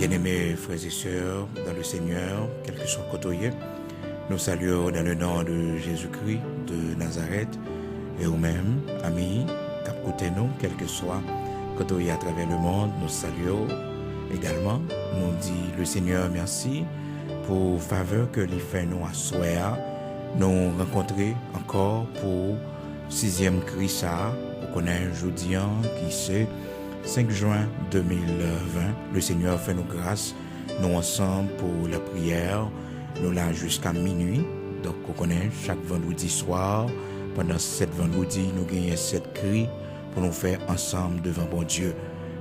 Bien-aimés frères et sœurs dans le Seigneur, quel que soit côtoyé, nous saluons dans le nom de Jésus-Christ de Nazareth et vous-même, amis, cap nous, quel que soit côtoyé à travers le monde, nous saluons également. Nous dit le Seigneur merci pour faveur que les fait nous à soir, nous rencontrer encore pour 6e Chrisa, on connaît jeudi qui c'est 5 juin 2020, le Seigneur fait nous grâce, nous ensemble pour la prière, nous là jusqu'à minuit, donc on connaît chaque vendredi soir, pendant 7 vendredis, nous gagnons 7 cris pour nous faire ensemble devant bon Dieu.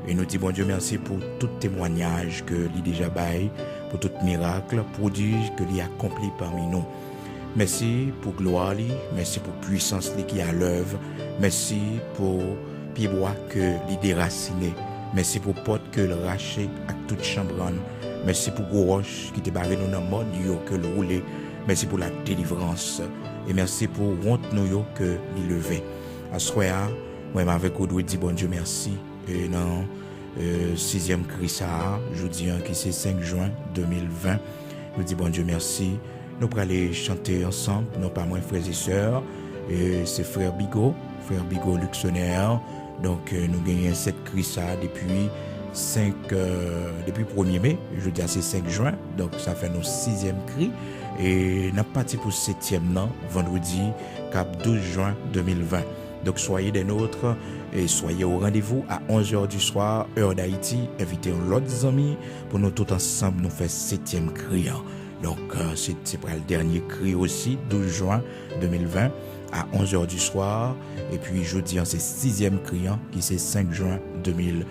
Et nous disons bon Dieu merci pour tout témoignage que l'il déjà bail, pour tout miracle, prodige que l'il accompli parmi nous. Merci pour gloire, merci pour puissance qui est à l'œuvre, merci pour pied bois que l'y déraciné. Merci pour porte que le raché à toute chambranne. Merci pour roche qui te barre nous dans le monde que le roulé. Merci pour la délivrance. Et merci pour honte nous que l'y levé. À ce soir, moi avec vous dois dire bon Dieu merci. Et dans 6e Chrisa, jeudi qui c'est 5 juin 2020, nous dit bon Dieu merci. Nous allons aller chanter ensemble, non pas moins frères et sœurs. Et c'est frère Bigot Luxonnaire. Donc nous gagnons cette crise depuis 1er mai, je dis c'est 5 juin, donc ça fait nos 6e cri et nous parti pour 7e vendredi cap 12 juin 2020. Donc soyez des nôtres et soyez au rendez-vous à 11h du soir, heure d'Haïti, invitez l'autre amis pour nous tous ensemble nous faire 7e cri. Donc c'est pour le dernier cri aussi, 12 juin 2020. À 11h du soir, et puis jeudi, c'est 6e criant qui c'est 5 juin 2020.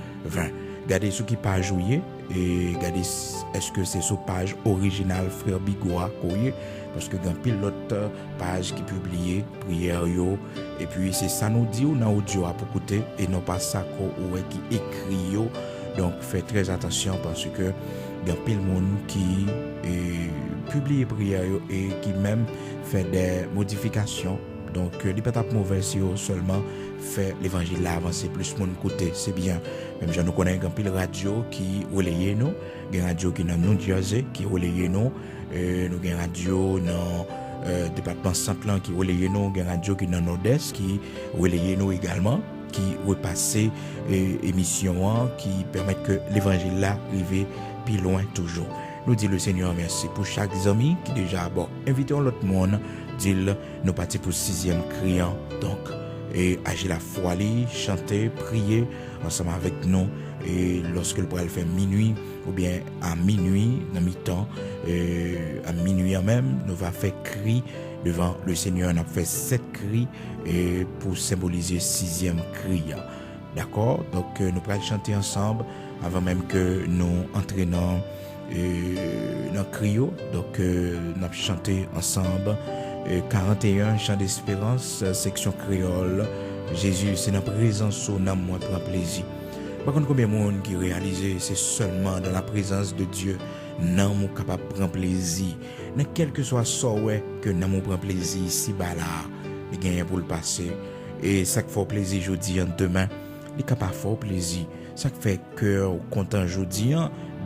Regardez ce qui page joué et regardez est-ce que c'est sur page originale Frère Bigoa Koye, parce que dans pile l'autre page qui publié prière yo, et puis c'est ça nous dit ou dans audio pour écouter et non pas ça qui écrit yo. Donc faites très attention parce que il y a pile monde qui publie prière yo et qui même fait des modifications. Donc, les pétapes mauvais si seulement fait l'évangile là avancer plus mon côté, c'est bien. Même je nous connais un pile radio qui relaye nous, une radio qui dans New Jersey qui relaye nous, nous avons radio dans département Saint-Plan qui relaye nous, une radio qui dans Nord-Est qui relaye nous également, qui repasse émission qui permet que l'évangile là arrive plus loin toujours. Nous dit le Seigneur merci pour chaque ami qui déjà invitons l'autre monde, dit nous partis pour 6e criant donc et agir la foi chanter, prier ensemble avec nous et lorsque le pourra le faire minuit ou bien à minuit dans mi-temps à minuit même nous va faire cri devant le Seigneur, on a fait 7 cris et pour symboliser 6e cri. D'accord? Donc nous pourrons chanter ensemble avant même que nous entraînons dans Crio, donc nous avons chanté ensemble 41 chants d'espérance, section créole. Jésus, c'est notre présence où nous moi prend plaisir. Par contre, combien de monde qui réalise c'est seulement dans la présence de Dieu, nous capable de prendre plaisir. Dans quel que soit ça que nous prend plaisir ici bas là, il gagne pour le passé et ça fait plaisir aujourd'hui demain, il capable faire plaisir. Ça fait cœur content aujourd'hui.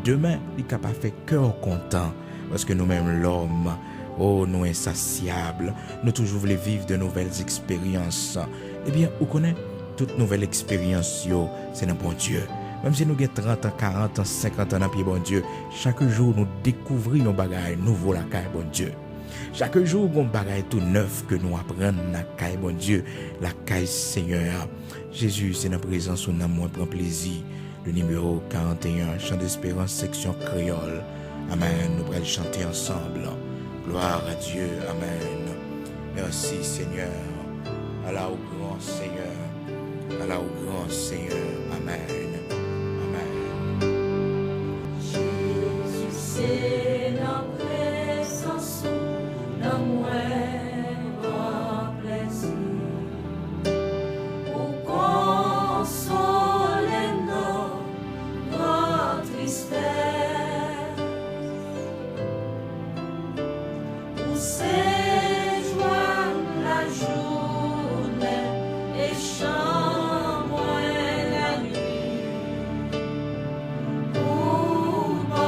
Demain, il est capable de faire cœur content. Parce que nous-mêmes, l'homme, nous insatiables, nous toujours voulons vivre de nouvelles expériences. Eh bien, vous connaissez toute nouvelle expérience, c'est dans bon Dieu. Même si nous avons 30 ans, 40 ans, 50 ans dans pied bon Dieu, chaque jour, nous découvrons un bagage nouveau la caille bon Dieu. Chaque jour, un bagage tout neuf que nous apprenons la caille bon Dieu, la caille Seigneur. Jésus, c'est notre présence où nous avons prend plaisir. Le numéro 41, chant d'espérance, section créole. Amen. Nous allons chanter ensemble. Gloire à Dieu. Amen. Merci Seigneur. Allah au grand Seigneur. Allah au grand Seigneur. Amen. Amen. Jésus, c'est notre présence, l'amour. Pour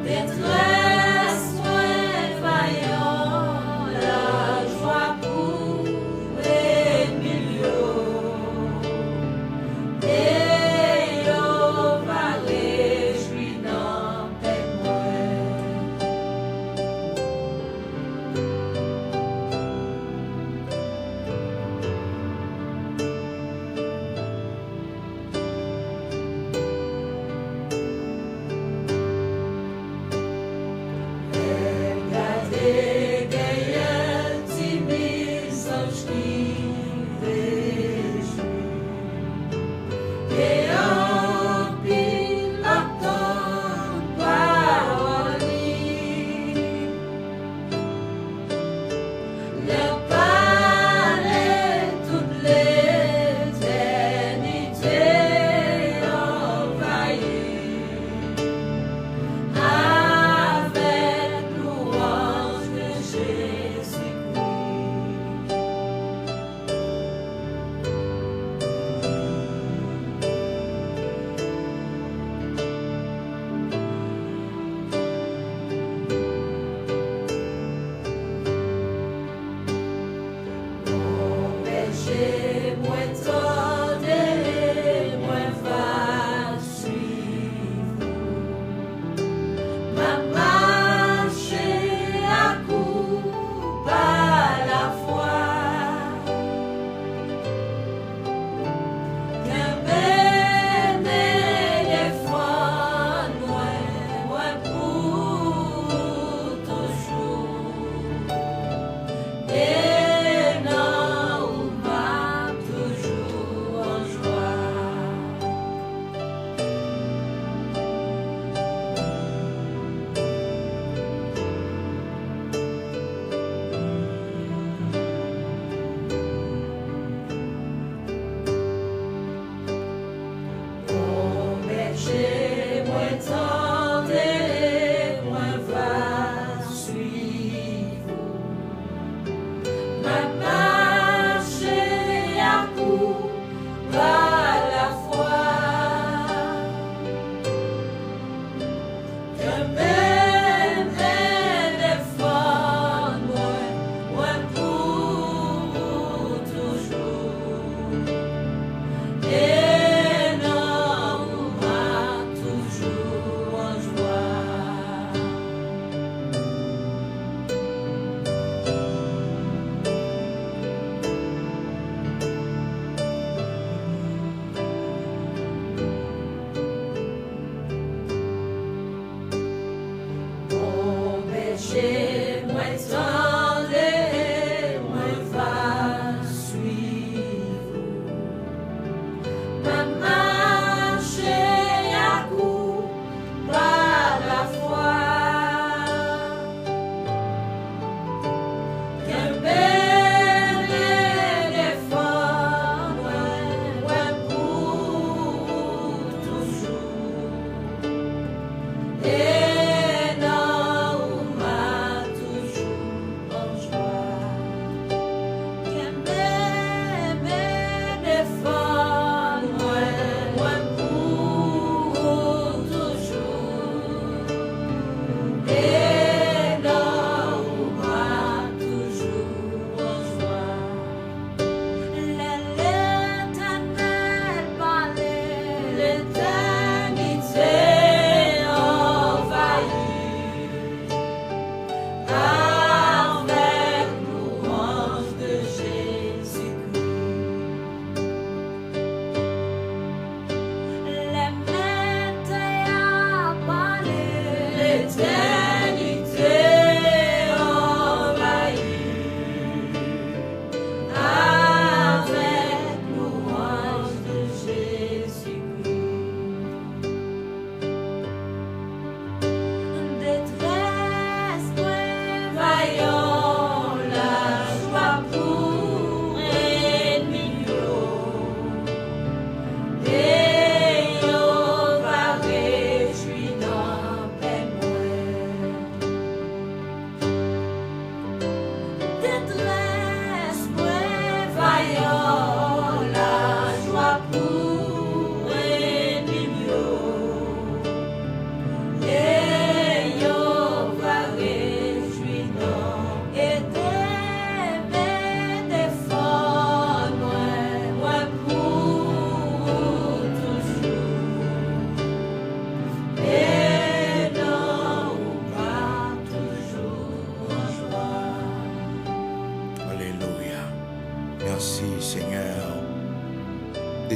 Maîtresse, moi vaillant, la joie pour les millions. Et yo va réjouir dans paix moi. Regardez gagnant timide ange qui réjouit. Et en pile attend parole. Leur palais toute l'éternité envahie. Avec louange de Jésus-Christ. Mon berger, moi tendez, moi va suivre. Ma marche à coup par la foi. Qu'un bébé défend moi pour toujours. Et non, m'a toujours en joie. Mon berger, moi tendez, moi va suivre. Ma marche à coup par la foi. Que bébé défend moi pour toujours. Et non, m'a toujours en joie. Mon berger, moi tendez, moi va suivre. Ma marche à coup par la foi. Qu'un bébé défend moi pour toujours. Et non, m'a toujours en joie. Qu'un bébé défend moi pour toujours. Et non, m'a toujours en joie. L'Éternel parlait, l'éternité envahie.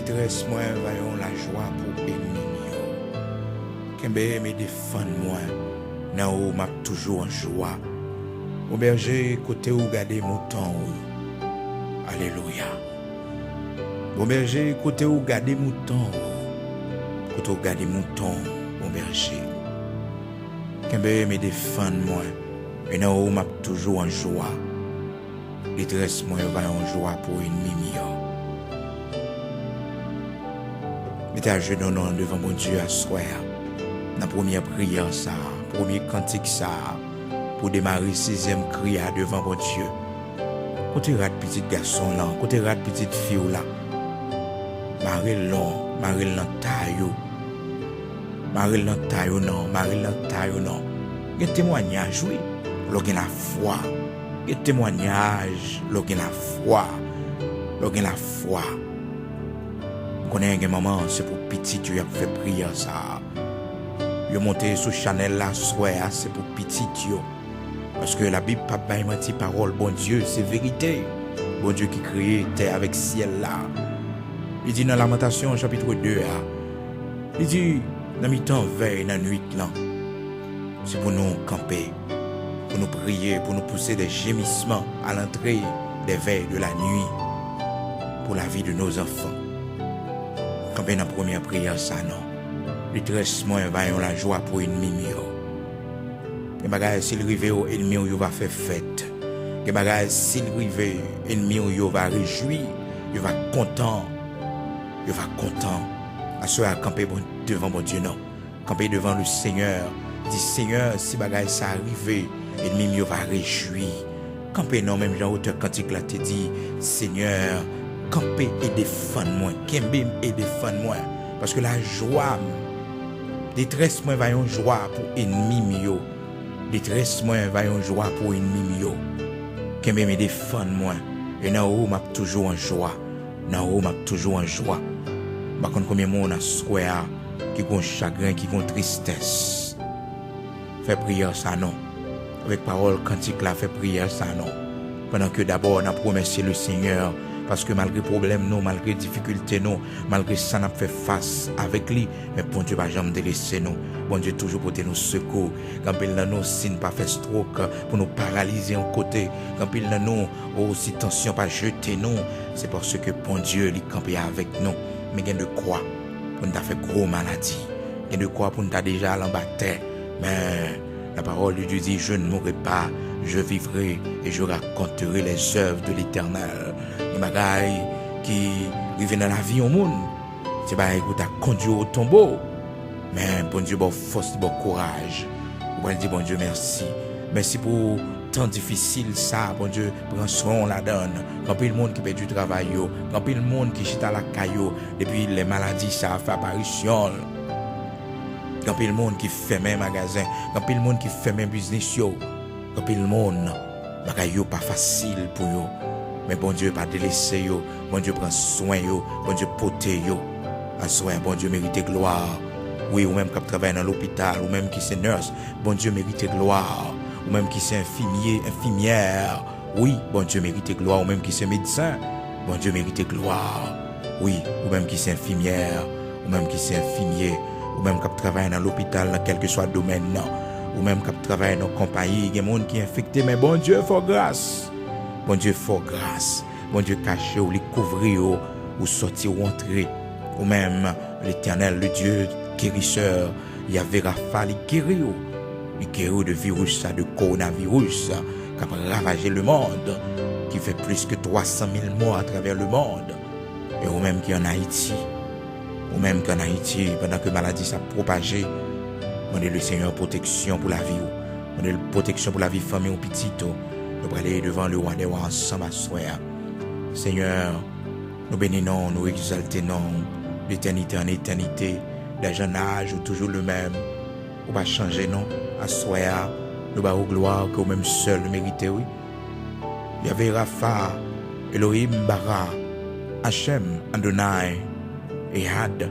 détresse moi vaillons la joie pour ennemi. Kembe me défendre moi. Nan ou m'a toujours en joie. Au berger côté où garder mouton. Alléluia. Au berger côté où garder mouton. Côté où garder mouton, au berger. Kembe me défendre moi. Et nan ou m'a toujours en joie. Détresse moi vaillons en joie pour ennemi. Mettez à genoux devant mon Dieu à soir. Dans la première prière, ça, premier cantique, ça, pour démarrer 6e cri devant mon Dieu. Quand tu rates petit garçon là, quand tu rates petite fille là, Maril non taillou. Maril non taillou non. Il y a témoignage, oui, l'organe la foi. Il y a témoignage, l'organe la foi. Connais un moment, c'est pour petit Dieu a fait prière ça. Yo monté sur Chanel là soir, c'est pour petit Dieu. Parce que la Bible pas bail menti parole, bon Dieu, c'est vérité. Bon Dieu qui crée terre avec ciel là. Il dit dans Lamentation chapitre 2 il dit dans mi-temps veille dans nuit là. C'est pour nous camper, pour nous prier, pour nous pousser des gémissements à l'entrée des veilles de la nuit pour la vie de nos enfants. Quand bien la première prière, ça non. Détresse moi vaillons la joie pour ennemi mio. Les bagages s'il rive au ennemi yo va faire fête. Les bagages s'il rive ennemi yo va réjouir, yo va content. À ce à camper devant mon Dieu non. Camper devant le Seigneur. Dit Seigneur, si bagages ça arrive, ennemi mio va réjouir. Camper non même Jean auteur cantique là te dit Seigneur, camper et défendre-moi, kembe et défendre-moi. Parce que la joie, détresse moi vaillons joie pour ennemi mio. Détresse moi vaillons joie pour ennemi mio. Kembe me défendre-moi. Et nan ou m'a toujours en joie. Par contre combien monde a soir qui ont chagrin, qui ont tristesse. Fais prière ça non. Avec parole cantique là, fais prière ça non. Pendant que d'abord on a remercié le Seigneur. Parce que malgré problème nous, malgré difficulté nous, malgré ça n'a fait face avec lui, mais bon Dieu va jamais délaisser nous. Bon Dieu toujours porter nous secours. Quand il dans nous signe pas fait stroke pour nous paralyser en côté. Quand il dans nous aussi tension pas jeter nous, c'est parce que bon Dieu lui campé avec nous. Mais gain de quoi pour nous faire gros maladie. Gain de quoi pour nous déjà l'embattre. Mais la parole de Dieu dit je ne mourrai pas, je vivrai et je raconterai les œuvres de l'Éternel. Les bagailles qui vivent dans la vie au monde, c'est pas que tu as conduit au tombeau. Mais bon Dieu, bon force, bon courage. On va dire bon Dieu merci. Merci pour temps difficile ça, bon Dieu, prends soin la donne. Quand il y a le monde qui perd du travail, quand il y a le monde qui chita la caillou, depuis les maladies ça fait apparition. Quand il y a le monde qui ferme un magasin, quand il y a le monde qui ferme un business, quand il y a le monde, bagaille pas facile pour eux. Mais bon Dieu pas délaissé yo, bon Dieu prend soin yo, bon Dieu poté yo. À soin, bon Dieu mérite gloire. Oui, ou même qui travaille dans l'hôpital, ou même qui c'est nurse, bon Dieu mérite gloire. Ou même qui c'est infirmière, oui, bon Dieu mérite gloire. Ou même qui c'est médecin, bon Dieu mérite gloire. Oui, ou même qui c'est infirmière, ou même qui c'est infirmier, ou même qui travaille dans l'hôpital, dans quel que soit le domaine, non. Ou même qui travaille dans la compagnie, il y a des gens qui sont infectés, mais bon Dieu, faut grâce. Bon Dieu, faut grâce. Bon Dieu, caché ou les couvrir ou sortir ou entrer. Ou même l'Éternel, le Dieu guérisseur, il y avait Rapha, il guérit. Il guérit de virus, de coronavirus qui a ravagé le monde, qui fait plus que 300 000 morts à travers le monde. Et ou même qui en Haïti. Ou même qu'en Haïti, pendant que la maladie s'est propagée, on est le Seigneur protection pour la vie. On est protection pour la vie famille ou petite. Nous allons aller devant le roi des rois ensemble à soir. Seigneur, nous bénissons, nous exaltons d'éternité en éternité, d'un jeune âge ou toujours le même. On va changer non à soir. Nous allons gloire que même seul nous méritons. Oui. Il y avait Rapha, Elohim Bara, Hachem, Adonai et Had.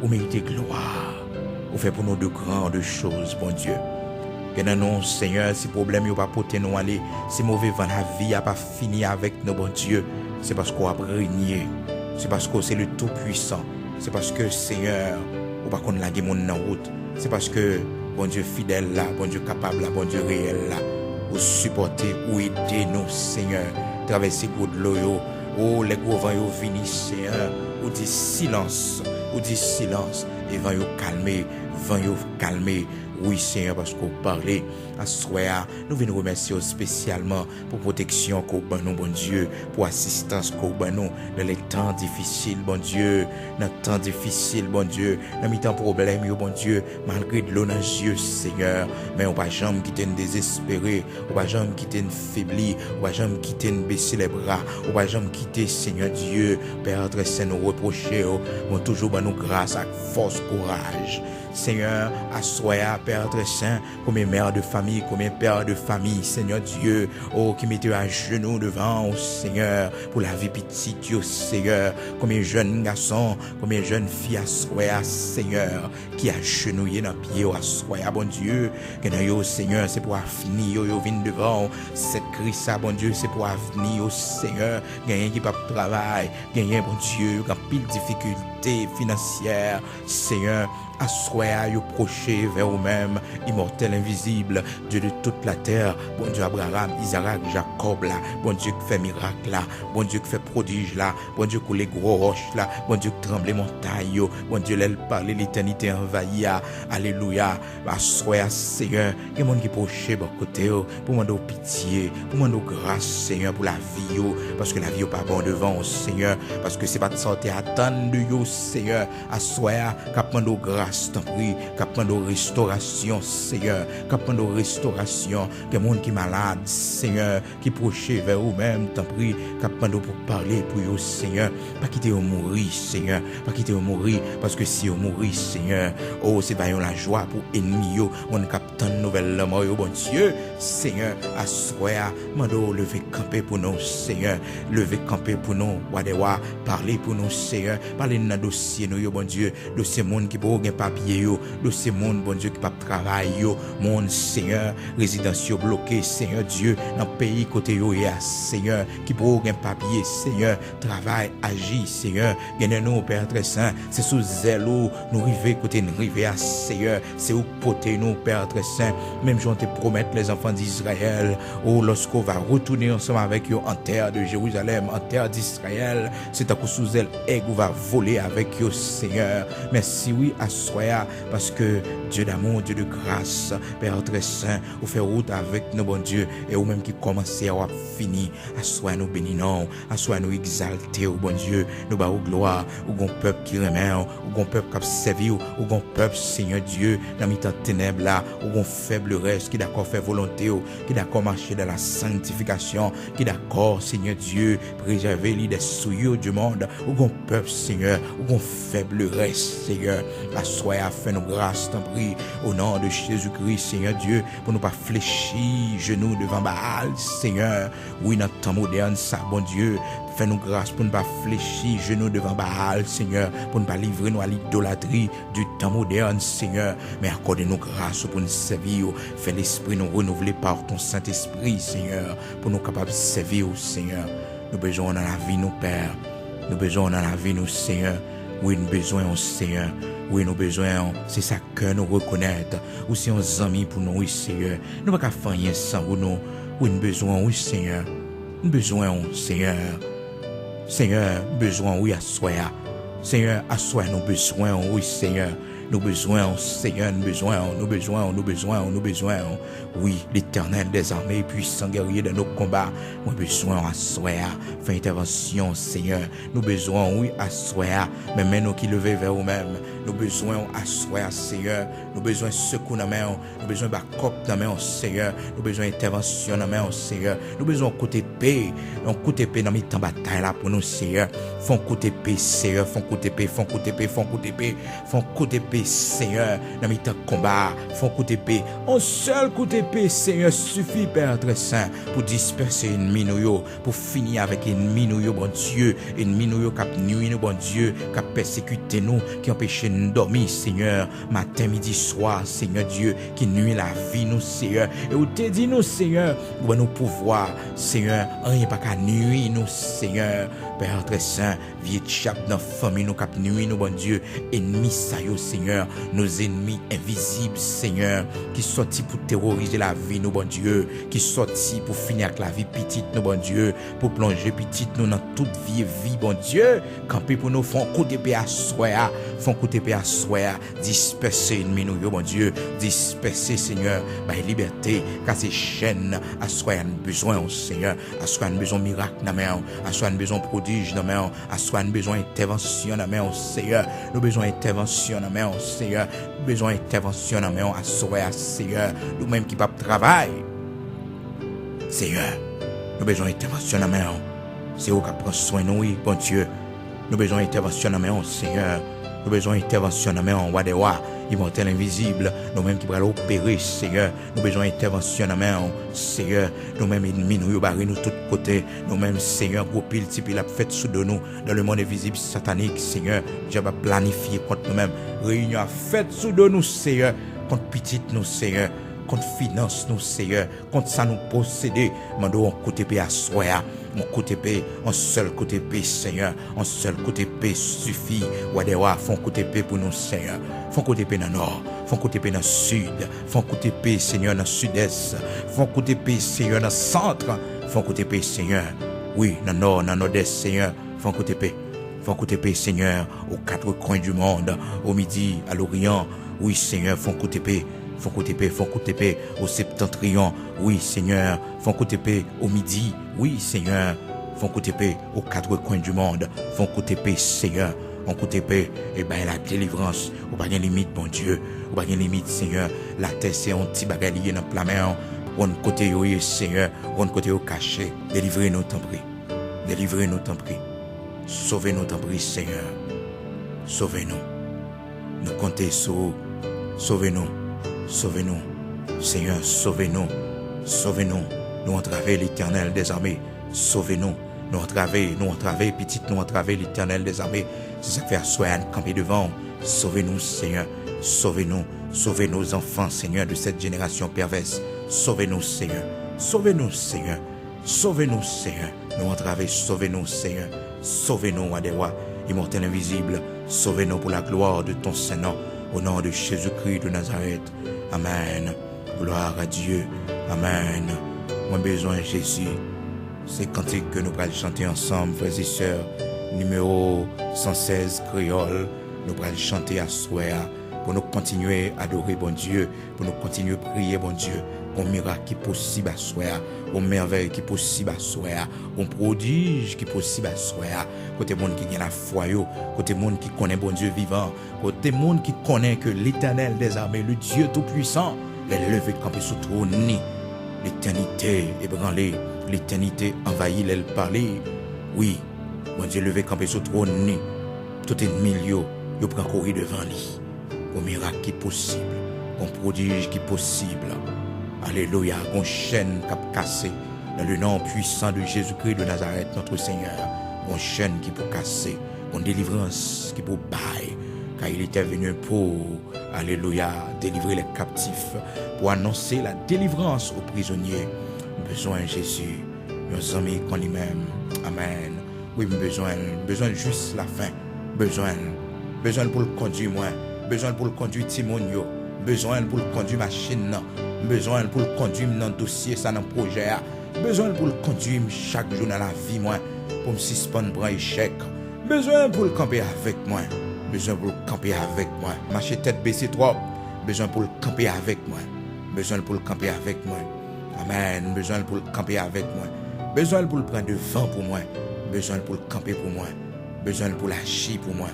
Vous méritez gloire. Vous faites pour nous de grandes choses, bon Dieu. Que dans nous, Seigneur, si problème n'a pas porté nous aller, si mauvais vent la vie n'a pas fini avec nous, bon Dieu, c'est parce qu'on a régné. C'est parce que c'est le Tout-Puissant. C'est parce que, Seigneur, ou pas qu'on l'a gué mon en route. C'est parce que, bon Dieu fidèle là, bon Dieu capable là, bon Dieu réel là, ou supporter, ou aider nous, Seigneur, traverser gros de l'eau, oh, les gros vents yo vini, Seigneur, ou dit silence, et vent yo calmer, oui, Seigneur, parce qu'on parlait à soir, nous venons remercier spécialement pour protection qu'on ban nous, bon Dieu, pour assistance qu'on ban nous dans les temps difficiles, bon Dieu, dans les temps difficiles, bon Dieu, dans les temps problèmes, bon Dieu, malgré de l'eau dans les yeux, Seigneur, mais on va jamais quitter nous désespérer, on va jamais quitter nous faiblir, on va jamais quitter nous baisser les bras, on va jamais quitter, Seigneur Dieu, Père très saint, nous reprocher, on toujours ban nous grâce avec force, courage. Seigneur, assoya, Père très saint, combien mères de famille, combien pères de famille, Seigneur Dieu, oh, qui mettez à genoux devant, oh, Seigneur, pour la vie petite, oh, Seigneur, combien jeunes garçons, combien jeunes filles, assoya, Seigneur, qui agenouillé dans pied, oh, assoya, bon Dieu, que dans yo, Seigneur, c'est pour avenir, yo, vin devant, cette crise, ça, bon Dieu, c'est pour avenir, oh, Seigneur, gagner qui pas travail, gagner, bon Dieu, quand pile difficulté financière, Seigneur, assoya, yo proché vers vous-même, immortel, invisible, Dieu de toute la terre, bon Dieu Abraham, Isaac, Jacob là, bon Dieu qui fait miracle là, bon Dieu qui fait prodige là, bon Dieu qui les gros roches là, bon Dieu qui tremble les montagnes, bon Dieu l'aile parler l'éternité envahie, alléluia, assoya, Seigneur, il y a monde qui proché bon côté, pour demander pitié, pour demander grâce, Seigneur, pour la vie, parce que la vie n'est pas bon devant, Seigneur, parce que c'est pas de santé à attendre de yo, Seigneur, assoya, capable grâce, t'en prie, capable de restauration, Seigneur, capable de restauration, des monde qui malade, Seigneur, qui proché vers vous-même, t'en prie, capable pour parler pour vous, Seigneur, pas quitter vous mourir, Seigneur, pas quitter vous mourir, parce que si vous mourir, Seigneur, oh, c'est pas la joie pour ennemis, on est capable de nouvelle mort, bon Dieu, Seigneur, à soir, mando lever camper pour nous, Seigneur, lever camper pour nous, wadewa, parler pour nous, Seigneur, parler dans dossier nous, bon Dieu, dossier monde qui pour papier yo, dossier monde, bon Dieu, qui pas travail yo, mon Seigneur, résidence yo bloqué, Seigneur Dieu, dans pays côté yo, ya, Seigneur, qui pour un papier, Seigneur, travail, agit, Seigneur, gagne nous, Père très saint, c'est sous zèle nous river côté nous river à Seigneur, c'est où porter nous, Père très saint, même j'en te promettre les enfants d'Israël, oh, lorsqu'on va retourner ensemble avec eux en terre de Jérusalem, en terre d'Israël, c'est à cause sous zèle, et qu'on va voler avec eux, Seigneur, merci, oui, à soya, parce que Dieu d'amour, Dieu de grâce, Père très saint, vous fait route avec nous, bon Dieu, et vous même qui commencez à finir, à soya nous bénissons, à soya nous exalter, bon Dieu, nous bas gloire, ou gon peuple qui remet, ou gon peuple qui a servi, ou gon peuple, Seigneur Dieu, dans mi temps ténèbres là, ou gon faible reste, qui d'accord faire volonté, qui d'accord marcher dans la sanctification, qui d'accord, Seigneur Dieu, préserver les souillures du monde, ou gon peuple, Seigneur, ou gon faible reste, Seigneur, à soya, fait nos grâces, t'en prie, au nom de Jésus-Christ, Seigneur Dieu, pour nous pas fléchir, genoux devant Baal, Seigneur, oui, notre temps moderne, ça, bon Dieu, fais-nous grâce pour ne pas fléchir, genoux devant Baal, Seigneur, pour ne pas livrer nous à l'idolâtrie du temps moderne, Seigneur, mais accorde-nous grâce pour nous servir, fais l'esprit nous renouveler par ton Saint-Esprit, Seigneur, pour nous capables de servir, Seigneur. Nous besoin dans la vie, nous, Père, nous besoin dans la vie, nous, Seigneur, oui, nous besoin, Seigneur. Oui, nous besoin, c'est ça que nous reconnaître. Ou si on amis pour nous, oui, Seigneur. Nous ne pouvons pas faire rien sans nous. Oui, nous besoin, oui, Seigneur. Nous besoin, Seigneur. Seigneur, besoin, oui, à soi. Seigneur, à soi, nous besoin, oui, Seigneur. Nous besoin, Seigneur, nous besoin. Oui, l'Éternel des armées, puissant guerrier de nos combats. Nous besoin à soi. Fais intervention, Seigneur. Nous besoin, oui, à soi. Mais maintenant qui levez vers vous-même. Nous besoin à soi, Seigneur. Nous besoin secours dans main. Nous besoin backup dans main, Seigneur. Nous besoin intervention dans main, Seigneur. Nous besoin coup épée. Un coup d'épée dans mi-temps bataille là pour nous, Seigneur. Font coup d'épée, Seigneur. Font coup d'épée, épée, Seigneur, dans mes temps de combat, font coup d'épée. Un seul coup d'épée, Seigneur, suffit, Père très saint, pour disperser ennemi nous yo, pour finir avec ennemi nous yo, bon Dieu, ennemi nous yo, qui nuit nous, bon Dieu, qui persécuté nous, qui empêché nous dormir, Seigneur, matin, midi, soir, Seigneur Dieu, qui nuit la vie nous, Seigneur. Et où t'es dit nous, Seigneur, où nous pouvoir, Seigneur, rien pas qu'à nuire nous, Seigneur, Père très saint, vieux chape dans famille nous, qui nuit nous, bon Dieu, ennemis ça yo, Seigneur, nos ennemis invisibles, Seigneur, qui sorti pour terroriser la vie nous, bon Dieu, qui sorti pour finir avec la vie petite nous, bon Dieu, pour plonger petite nous dans toute vie, bon Dieu, camper pour nous, font coup d'épée à soir, font coup d'épée à soir, disperser ennemis nous, bon Dieu, disperser, Seigneur, par liberté, car ces chaînes, à soir, nous besoin, Seigneur, à soir, nous besoin miracle, à soir, nous besoin prodige, à soir, nous besoin intervention, Seigneur, nous besoin intervention, Seigneur, nous besoin intervention, à soir, Seigneur, nous-mêmes qui pas travail, Seigneur, nous besoin intervention, c'est vous qui prend soin de nous, bon Dieu, nous besoin intervention, Seigneur, nous besoin intervention, Wadewa, immortel invisible, nous-mêmes qui pourrons opérer, Seigneur, nous besoin intervention, Seigneur, nous-mêmes ennemis, nous barrés nous tous côtés, nous-mêmes, Seigneur, gros pile, type, a fait sous de nous, dans le monde invisible satanique, Seigneur, Dieu va planifier contre nous-mêmes, réunion a fait sous de nous, Seigneur, contre petite nous, Seigneur, contre finance nous, Seigneur, contre ça nous posséder, mando un côté paix à soi, mon côté paix, un seul côté paix, Seigneur, un seul côté paix suffit, wadewa, font côté paix pour nous, Seigneur, font côté paix dans le nord, font côté paix dans le sud, font côté paix, Seigneur, dans le sud-est, font côté paix, Seigneur, dans le centre, font côté paix, Seigneur, oui, dans le nord, dans le nord-est, Seigneur, font côté paix. Font côté paix, Seigneur, aux quatre coins du monde, au midi, à l'orient, oui, Seigneur, font côté paix. Font côté paix, font côté paix au septentrion, oui Seigneur, font côté paix au midi, oui Seigneur, font côté paix aux quatre coins du monde, font côté paix Seigneur, on côté paix, et ben la délivrance, ou pas de limite, bon Dieu, ou pas de limite Seigneur, la terre c'est un petit bagage lié dans la main, on côté yo Seigneur, on côté yo caché, délivrez-nous tant prie, délivrez-nous tant prie, sauvez-nous tant prie Seigneur, sauvez-nous, nous comptons sur vous, sauvez-nous. Sauvez-nous, Seigneur, sauvez-nous, sauvez-nous, nous entraver l'Éternel des armées, sauvez-nous, nous entraver, petite, nous entraver l'Éternel des armées, c'est ça que faire soin camper devant, sauvez-nous, Seigneur, sauvez-nous, sauvez nos enfants, Seigneur, de cette génération perverse, sauvez-nous, Seigneur, sauvez-nous, Seigneur, sauvez-nous, Seigneur, nous entraver, sauvez-nous, Seigneur, sauvez-nous, Wadewa, immortel invisible, sauvez-nous pour la gloire de ton Saint-Nom, au nom de Jésus-Christ de Nazareth. Amen. Gloire à Dieu. Amen. Mon besoin Jésus. C'est cantique que nous allons chanter ensemble, frères et sœurs. Numéro 116 créole. Nous allons chanter à soir pour nous continuer à adorer bon Dieu, pour nous continuer à prier bon Dieu. Un miracle qui est possible à soir, une merveille qui est possible à soir, un prodige qui est possible à soir. Côté monde qui a la foi, côté monde qui connaît bon Dieu vivant, côté monde qui connaît que l'Éternel des armées, le Dieu tout-puissant, est levé campé sous trône. L'éternité ébranlée, l'éternité envahie, elle parler. Oui, bon Dieu levé campé sous trône. Tout ennemi, yo prend courir devant lui. Un miracle qui est possible, un prodige qui est possible. Alléluia, une chaîne qui a cassé dans le nom puissant de Jésus-Christ de Nazareth, notre Seigneur. Une chaîne qui peut casser, une délivrance qui peut bailler, car il était venu pour, alléluia, délivrer les captifs, pour annoncer la délivrance aux prisonniers. Besoin de Jésus, nos amis qu'on lui-même. Amen. Oui, besoin juste la fin. Besoin pour le conduire moi, besoin pour le conduire Timonio, besoin pour le conduire machine, besoin pour le conduire dans le dossier, ça dans le projet, besoin pour le conduire chaque jour dans la vie, moi, pour me suspendre pour un échec, besoin pour le camper avec moi, besoin pour le camper avec moi, marcher tête baissée trop, besoin pour le camper avec moi, besoin pour le camper avec moi, amen, besoin pour le camper avec moi, besoin pour le prendre devant pour moi, besoin pour le camper pour moi, besoin pour l'agir pour moi,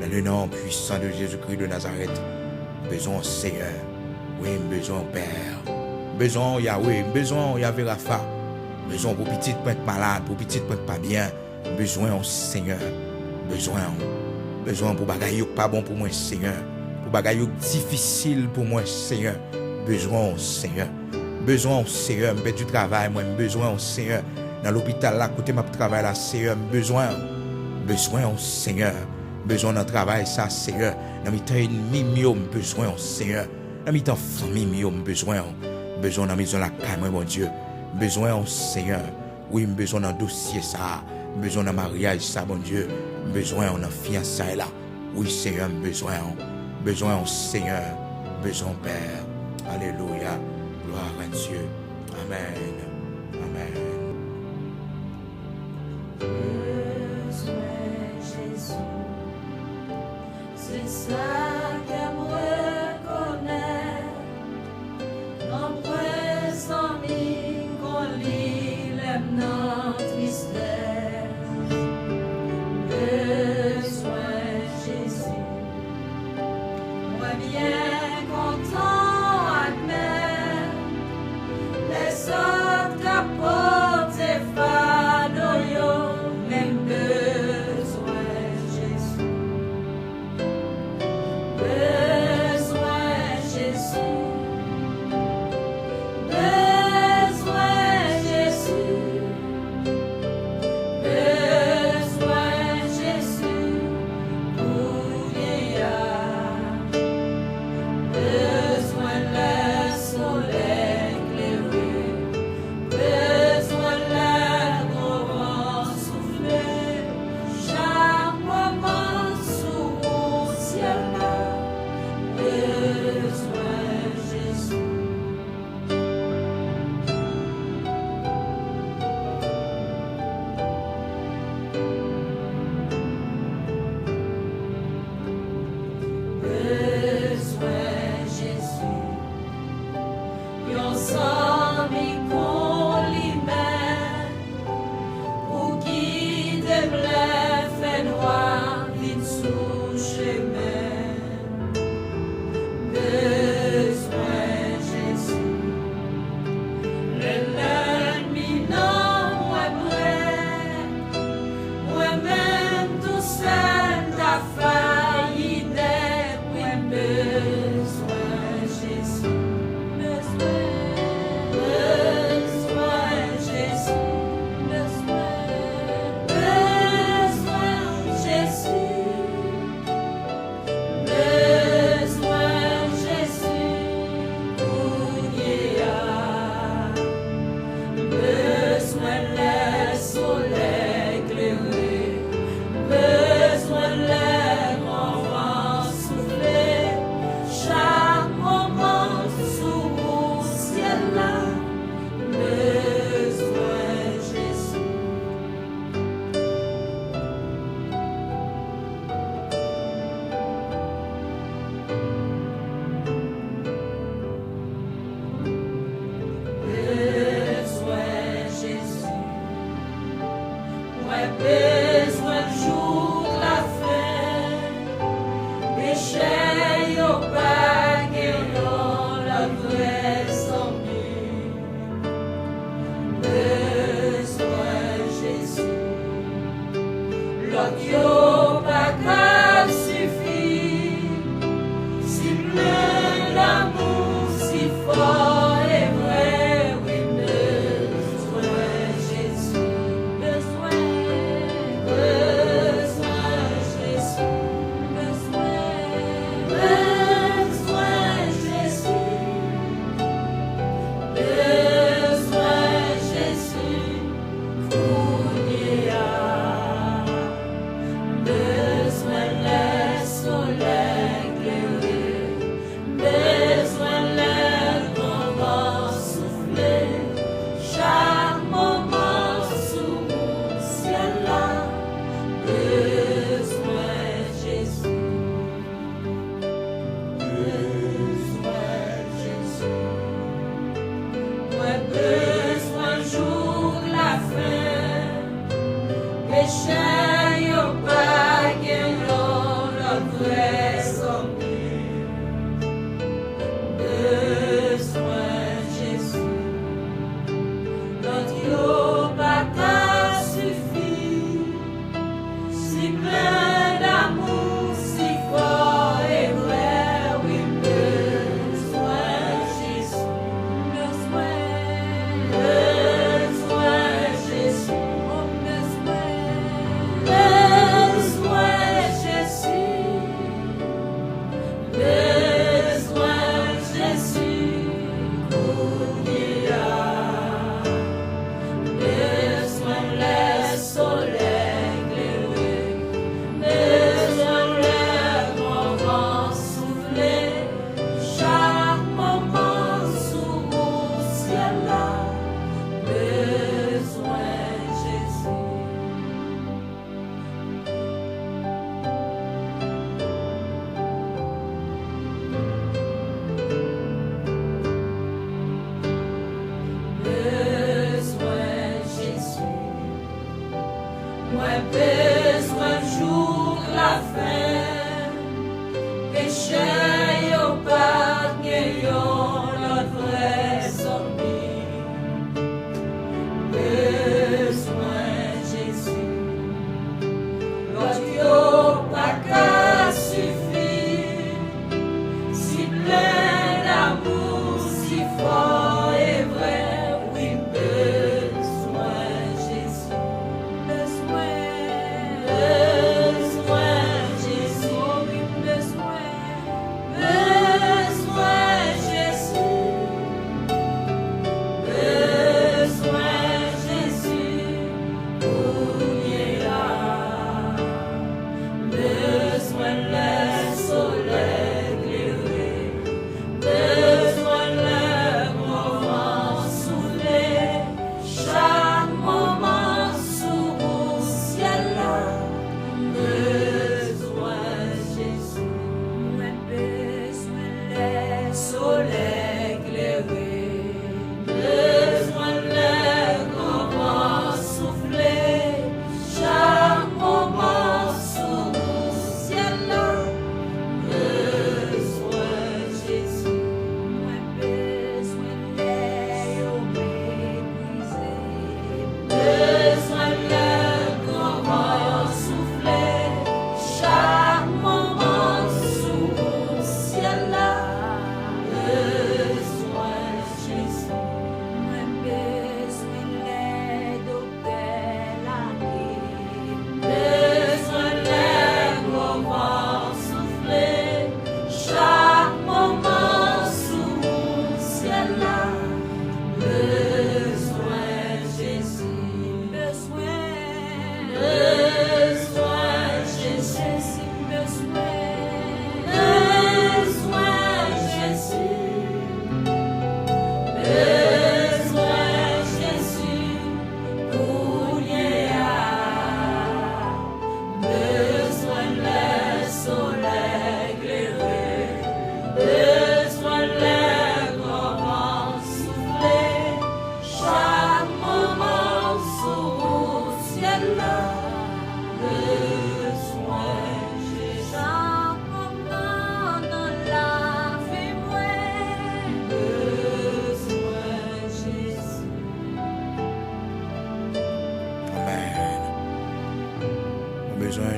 dans le nom puissant de Jésus-Christ de Nazareth, besoin Seigneur, oui, besoin Père, besoin Yahweh, besoin Yahvé Rapha, besoin pour petite pour être malade, pour petite pour être pas bien, besoin Seigneur, besoin pour bagaille pas bon pour moi Seigneur, pour bagay yo difficile pour moi, Seigneur. Besoin, Seigneur. Besoin, Seigneur. M'pè du travail, moi, besoin, Seigneur. Dans l'hôpital là, côté ma travail là, Seigneur, besoin, Seigneur. Besoin d'un travail, ça, Seigneur. Dans mes temps ennemis, besoin, Seigneur. Dans mes temps famille, besoin dans la maison la caille, mon Dieu. Besoin, Seigneur. Oui, besoin d'un dossier, ça. Besoin d'un mariage, ça, mon Dieu. Besoin d'un fiançailles là. Oui, Seigneur, besoin, Seigneur. Besoin, Père. Alléluia. Gloire à Dieu. Amen. Amen. Besoin Jésus, c'est ça que moi connais. En présent, qu'on lit l'aime tristesse. Besoin Jésus, moi bien content admet les autres capotes et fanoyos, même besoin Jésus. Besoin Jésus. Besoin Jésus. Besoin Jésus pour vieillard. Besoin le soleil éclairé. Besoin le gros vent souffler. Chaque moment sous mon ciel là. Besoin Jésus. Besoin Jésus. Yon sang mi qu'on li met pour guider le fait noir vite sous chemin. Besoin Jésus. L'ennemi non moi vrai. Moi-même tout seul t'as failli d'être. Oui, besoin Jésus. Besoin Jésus. Besoin Jésus. Besoin Jésus pour vieillard. Besoin le soleil éclairé. Besoin le grand vent souffler. Chaque moment sous mon ciel là. Besoin Jésus. Besoin Jésus. Ouais, besoin de jour la fin. Péché au baguette, la vraie zombie. Besoin Jésus. L'audio baguette suffit. Si plein d'amour, si fort et vrai, oui, besoin Jésus. Besoin Jésus. Besoin Jésus. Besoin Jésus pour vieillard. Besoin le soleil éclairé. Besoin le grand vent souffler. Chaque moment sous mon ciel là. Besoin Jésus. Besoin Jésus. Ouais, besoin jour la fin. Péché au baguette, la vraie zombie. Besoin Jésus. Notre yo bata suffit. Si plein d'amour, si fort et vrai,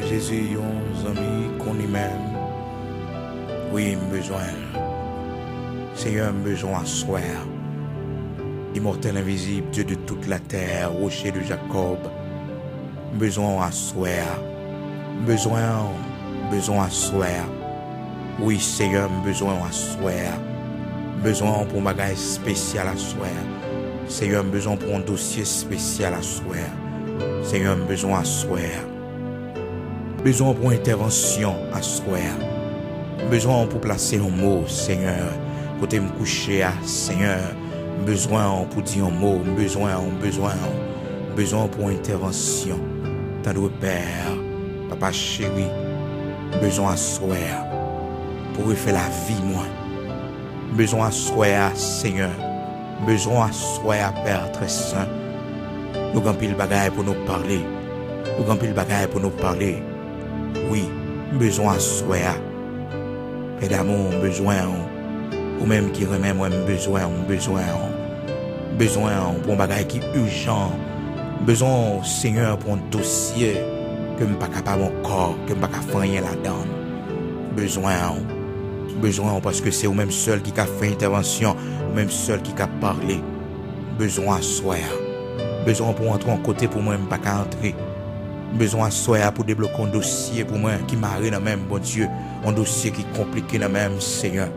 Jésus, yon ami qu'on y même. Oui, besoin. Seigneur, besoin à soi. Immortel invisible, Dieu de toute la terre, rocher de Jacob. Besoin à soi. Besoin à soi. Oui, Seigneur, besoin à soi. Besoin pour un bagage spécial à soi. Seigneur, besoin pour un dossier spécial à soi. Seigneur, besoin à soi. Besoin pour intervention à soi. Besoin pour placer un mot, Seigneur. Côté me coucher, Seigneur. Besoin pour dire un mot. Besoin pour intervention. Tendre Père, Papa chéri. Besoin à soi. Pour refaire la vie, moi. Besoin à soi, Seigneur. Besoin à soi, Père très saint. Nous avons pile bagaille pour nous parler. Nous avons pile bagaille pour nous parler. Oui, besoin à soi. Père d'amour, besoin. Ou même qui remet moi besoin. Besoin pour un bagaille qui est urgent. Besoin, Seigneur, pour un dossier que je ne suis pas capable encore, que je ne suis pas capable de faire rien là-dedans. Besoin parce que c'est vous-même seul qui a fait intervention, vous-même seul qui a parlé. Besoin à soi. Besoin pour entrer en côté pour moi, je ne pas entrer. Besoin à soi pour débloquer un dossier pour moi qui m'arrive dans même, bon Dieu. Un dossier qui est compliqué dans même, Seigneur.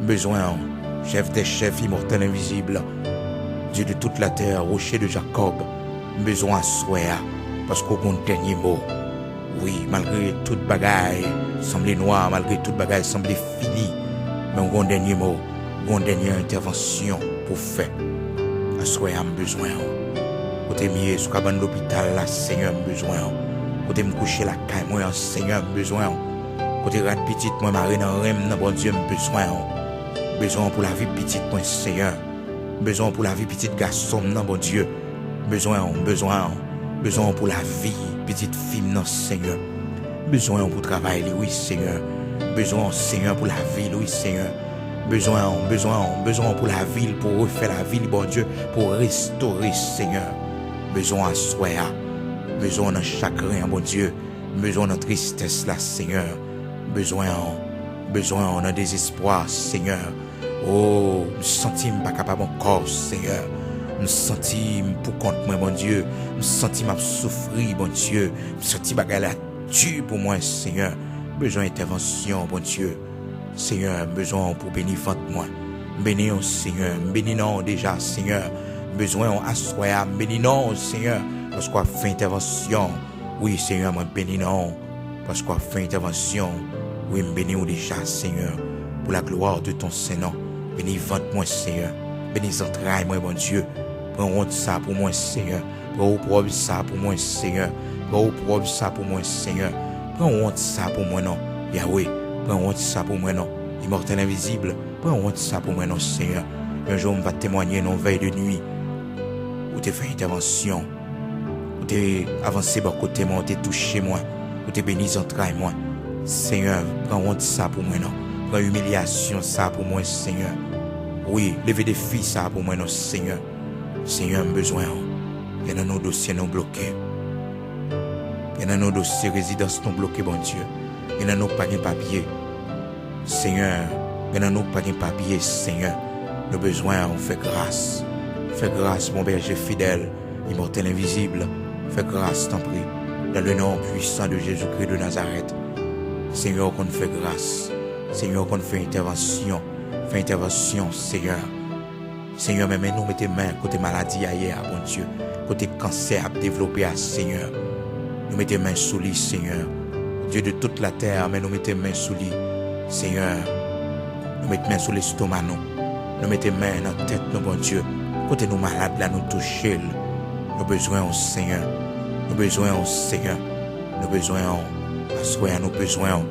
Besoin chef des chefs, immortel, invisible, Dieu de toute la terre, rocher de Jacob, besoin à soya, parce qu'on a un dernier mot. Oui, malgré toute bagaille semblait noire, malgré toute bagaille semblait finie, mais on a un dernier mot, on a une dernière intervention pour faire. À soya, j'ai besoin. Côté mieux, sous cabane l'hôpital, là, Seigneur, j'ai besoin. Côté me coucher la caille, moi, Seigneur, j'ai besoin. Côté rat petite, moi, marine en rem, bon Dieu, j'ai besoin. Besoin pour la vie petite, moi, Seigneur. Besoin pour la vie petite garçon, non, bon Dieu. Besoin pour la vie petite fille, non, Seigneur. Besoin pour travailler, oui, Seigneur. Besoin, Seigneur, pour la ville, oui, Seigneur. Besoin pour la ville, pour refaire la ville, bon Dieu, pour restaurer, Seigneur. Besoin à soi, besoin de chagrin, bon Dieu. Besoin de tristesse, là, Seigneur. Besoin de désespoir, Seigneur. Oh, me sentis pas capable encore, Seigneur. Me sentis pour compte moi, mon Dieu. Me sentis m'a souffrir, bon Dieu. Me sentis bagarre la tue pour moi, Seigneur. Besoin d'intervention, bon Dieu. Seigneur, besoin pour bénir vente moi. Bénis, Seigneur. Bénis non déjà, Seigneur. Besoin assoya, bénis non, Seigneur. Parce qu'on a fait intervention. Oui, Seigneur, moi bénis non. Parce qu'on a fait intervention. Oui, me bénis déjà, Seigneur. Pour la gloire de ton Saint-Nom. Bénis vente moi, Seigneur. Bénis entrailles moi, bon Dieu. Prends honte ça pour moi, Seigneur. Prends propre ça pour moi, Seigneur. Prends propre ça pour moi, Seigneur. Prends honte ça pour moi, non. Yahweh, prends honte ça pour moi, non. Immortel invisible, prends honte ça pour moi, non, Seigneur. Un jour, on va témoigner non veille de nuit. Où tu fait intervention. Où tu avancé par côté moi, où tu touché moi. Où tu béni entrailles moi. Seigneur, prends honte ça pour moi, non. Prends humiliation ça pour moi, Seigneur. Oui, lever des filles ça pour moi, non, Seigneur. Seigneur, besoin. Il y a nos dossiers non bloqués. Il y a nos dossiers résidence non bloqués, bon Dieu. Il y a nos pas de papier. Seigneur, il y a nos pas de papier, Seigneur. Nos besoins, on fait grâce. Fais grâce, mon berger fidèle, immortel invisible. Fais grâce, t'en prie. Dans le nom puissant de Jésus-Christ de Nazareth. Seigneur, qu'on fait grâce. Seigneur, qu'on fait intervention. Fais intervention, Seigneur. Seigneur, même nous mettez main côté maladie hier, bon Dieu. Côté cancer à développer, Seigneur. Nous mettez main sous lui, Seigneur. Dieu de toute la terre, mais nous mettez main sous lui, Seigneur. Nous mettez main sous l'estomac, nous. Nous mettez main dans la tête, nous, bon Dieu. Côté nous malades, là, nous toucher. Nous besoin, Seigneur. Nous besoin, Seigneur. Nous besoin, assoir, nous besoin.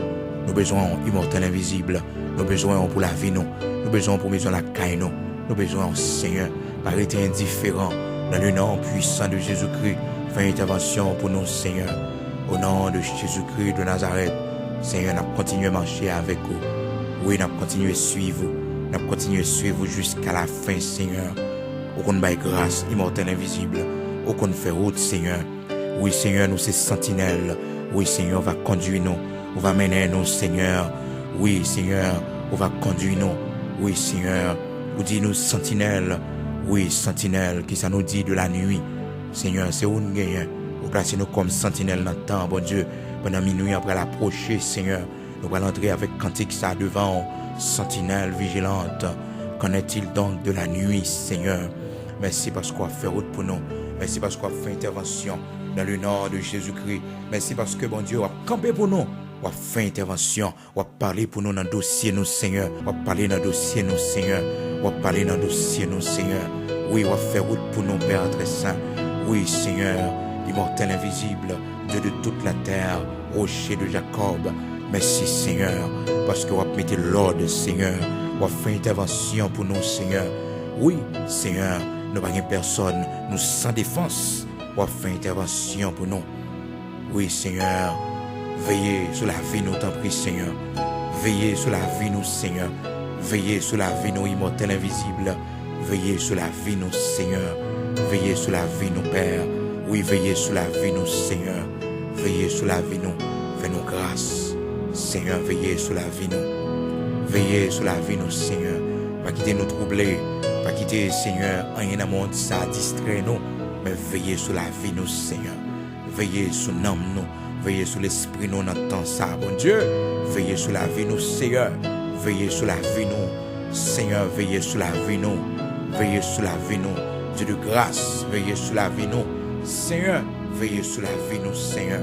Nous besoin, immortel invisible. Nous besoin pour la vie, nous. Nous besoin pour maison la caille, nous. Nous besoin, Seigneur, arrêter indifférent dans le nom puissant de Jésus-Christ. Fais intervention pour nous, Seigneur. Au nom de Jésus-Christ de Nazareth, Seigneur, nous continuons à marcher avec vous. Oui, nous continuons à suivre vous. Nous continuons à suivre vous jusqu'à la fin, Seigneur. Au qu'on baille grâce, immortel invisible. Au qu'on fait route, Seigneur. Oui, Seigneur, nous c'est sentinelle. Oui, Seigneur, on va conduire nous. On va mener nous, Seigneur. Oui, Seigneur, on va conduire nous. Oui, Seigneur. Vous dites nous sentinelle, oui, sentinelle, qui ça nous dit de la nuit. Seigneur, c'est où nous gagnons. Vous placez nous comme sentinelle dans le temps, bon Dieu. Pendant minuit, après l'approcher, Seigneur. Nous allons entrer avec cantique ça devant, sentinelle vigilante. Qu'en est-il donc de la nuit, Seigneur? Merci parce qu'on a fait route pour nous. Merci parce qu'on a fait intervention dans le nom de Jésus-Christ. Merci parce que, bon Dieu, a campé pour nous. On va faire intervention, on va parler pour nous dans le dossier, nous, Seigneur. On va parler dans le dossier, nous, Seigneur. On va parler dans le dossier, nous, Seigneur. Oui, on va faire route pour nous, Père très saint. Oui, Seigneur, immortel invisible, Dieu de toute la terre, rocher de Jacob. Merci, Seigneur, parce qu'on va mettre l'ordre, Seigneur. On va faire intervention pour nous, Seigneur. Oui, Seigneur, nous n'avons personne, nous sans défense. On va faire intervention pour nous. Oui, Seigneur. Veillez sur la vie, nous t'en prie, Seigneur. Veillez sur la vie, nous, Seigneur. Veillez sur la vie, nous, immortel invisible. Veillez sur la vie, nous, Seigneur. Veillez sur la vie, nous, Père. Oui, veillez sur la vie, nous, Seigneur. Veillez sur la vie, nous. Fais-nous grâce. Seigneur, veillez sur la vie, nous. Veillez sur la vie, nous, Seigneur. Pas quitter nous troubler. Pas quitter, Seigneur, rien dans le monde, ça distrait nous. Mais veillez sur la vie, nous, Seigneur. Veillez sur l'âme, nous. Veillez sur l'esprit, nous, on entend ça, bon Dieu. Veillez sur la vie, nous, Seigneur. Veillez sur la vie, nous. Seigneur, veillez sur la vie nous. Veillez sur la vie nous. Dieu de grâce, veillez sur la vie nous. Seigneur, veillez sur la vie nous, Seigneur.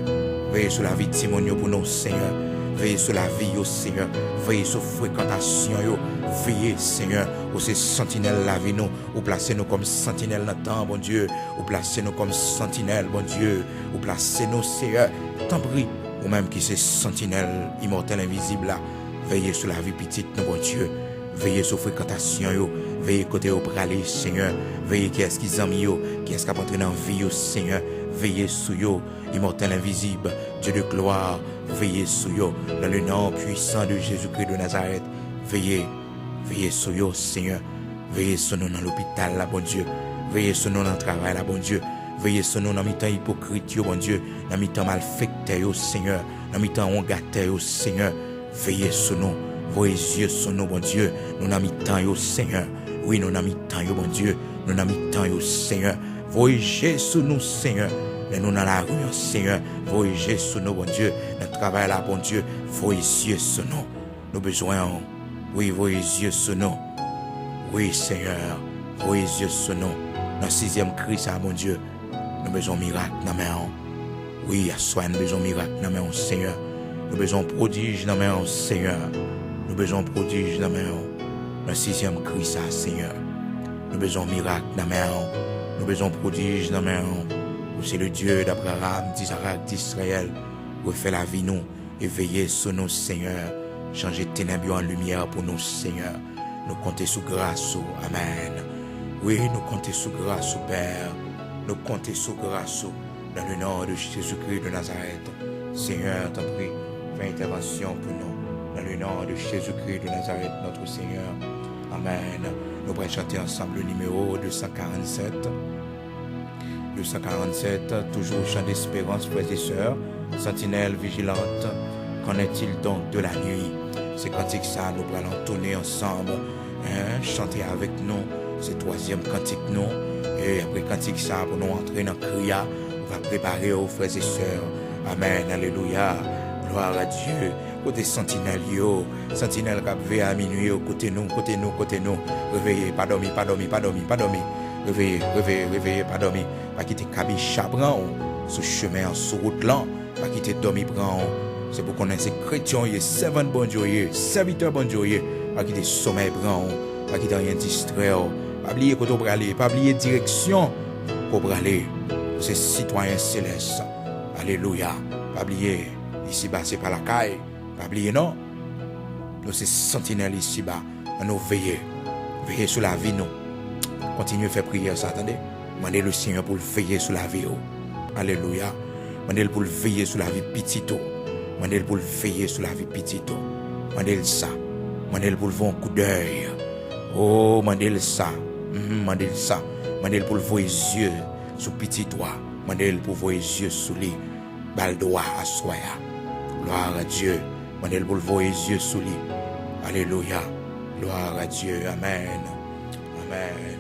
Veillez sur la vie de Timonio pour nous, Seigneur. Veillez sur la vie, yo, Seigneur. Veillez sur la fréquentation, yo. Veillez, Seigneur, où ces sentinelles la vie nous. Ou placez-nous comme sentinelles dans le temps, bon Dieu. Ou placez-nous comme sentinelles, bon Dieu. Ou placez-nous, Seigneur. T'en prie, ou même qui c'est sentinelle immortelle, invisible là. Veillez sur la vie petite, nous, bon Dieu. Veillez sur la fréquentation, yo. Veillez côté au praler, Seigneur. Veillez qui est-ce qu'ils ont mis, yo. Qui est-ce qui a entré dans la vie, yo, Seigneur. Veillez sur yo, immortel invisible, Dieu de gloire. Veillez sur yo, dans le nom puissant de Jésus-Christ de Nazareth. Veillez, veillez sur yo, Seigneur. Veillez sur nous dans l'hôpital, là, bon Dieu. Veillez sur nous dans le travail, là, bon Dieu. Veillez sur nous dans mi-temps hypocrite, yo, bon Dieu. Dans mi-temps malfecté, yo, Seigneur. Dans mi-temps ongaté, yo, Seigneur. Veillez sur nous. Voyez yeux sur nous, bon Dieu. Nous dans mi-temps, yo, Seigneur. Oui, nous dans mi-temps, yo, bon Dieu. Nous dans mi-temps, yo, Seigneur. Voyez sur nous, Seigneur. Mais nous dans la rue, Seigneur. Voyez sur nous, bon Dieu. Notre travail là, bon Dieu. Voyez yeux sur nous. Nous besoin, oui, voyez yeux sur nous. Oui, Seigneur. Voyez yeux sur nous. Dans le 6e cri, ça, bon Dieu. Nous besoin miracle, non mais oui, à soi, nous besoin miracle, non mais Seigneur. Nous besoin prodige, non mais Seigneur. Nous besoin prodige, non mais dans le 6e cri, ça, Seigneur. Nous besoin miracle, non mais nous besoin prodige, non mais c'est le Dieu d'Abraham, d'Isaac, d'Israël. Refait la vie nous et veillez sur nous, Seigneur. Changez ténèbres en lumière pour nous, Seigneur. Nous comptons sous grâce, amen. Oui, nous comptons sous grâce, Père. Nous comptons sous grâce, dans le nom de Jésus-Christ de Nazareth. Seigneur, t'en prie, fais intervention pour nous. Dans le nom de Jésus-Christ de Nazareth, notre Seigneur. Amen. Nous pourrons chanter ensemble le numéro 247. 247, toujours chant d'espérance, frères et sœurs. Sentinelle vigilante, qu'en est-il donc de la nuit? C'est cantique ça, nous pourrons l'entonner ensemble. Chanter avec nous, c'est 3e cantique nous. Et après cantique ça, pour nous entrer dans le cria, on va préparer aux frères et sœurs. Amen, alléluia, gloire à Dieu. Côté sentinelle, yo, sentinelle qui veille à minuit, côté nous, côté nous, côté nous. Réveillez, pas dormir, pas dormir, pas dormir, pas dormir. Réveillez, réveillez, réveillez, pas dormir. Pas quitter cabine chabran, ce chemin, sur route là, pas quitter dormir, prend. C'est pour qu'on ait ces chrétiens, y est servant bon Dieu, serviteur bon Dieu, pas quitter sommeil, prend, pas quitter rien distrait. Pas oublier côté pour aller, pas oublier direction pour aller. C'est citoyen céleste. Alléluia. Pas oublier ici bas c'est pas la caille. Pas oublier non. Nous c'est sentinelle ici bas. Nous veiller. Veiller sur la vie nous. Continuez à faire prière ça, attendez. Demandez le Seigneur pour veiller sur la vie. Alléluia. Demandez pour veiller sur la vie petite. Demandez pour veiller sur la vie petite. Demandez ça. Demandez pour voir un coup d'œil. Oh, demandez ça. Demandez ça. Demandez pour voir les yeux sur petit doigt. Demandez pour voir les yeux sur les balles droit à soi. Gloire à Dieu. Demandez pour voir les yeux sur lui. Alléluia. Gloire à Dieu. Amen. Amen.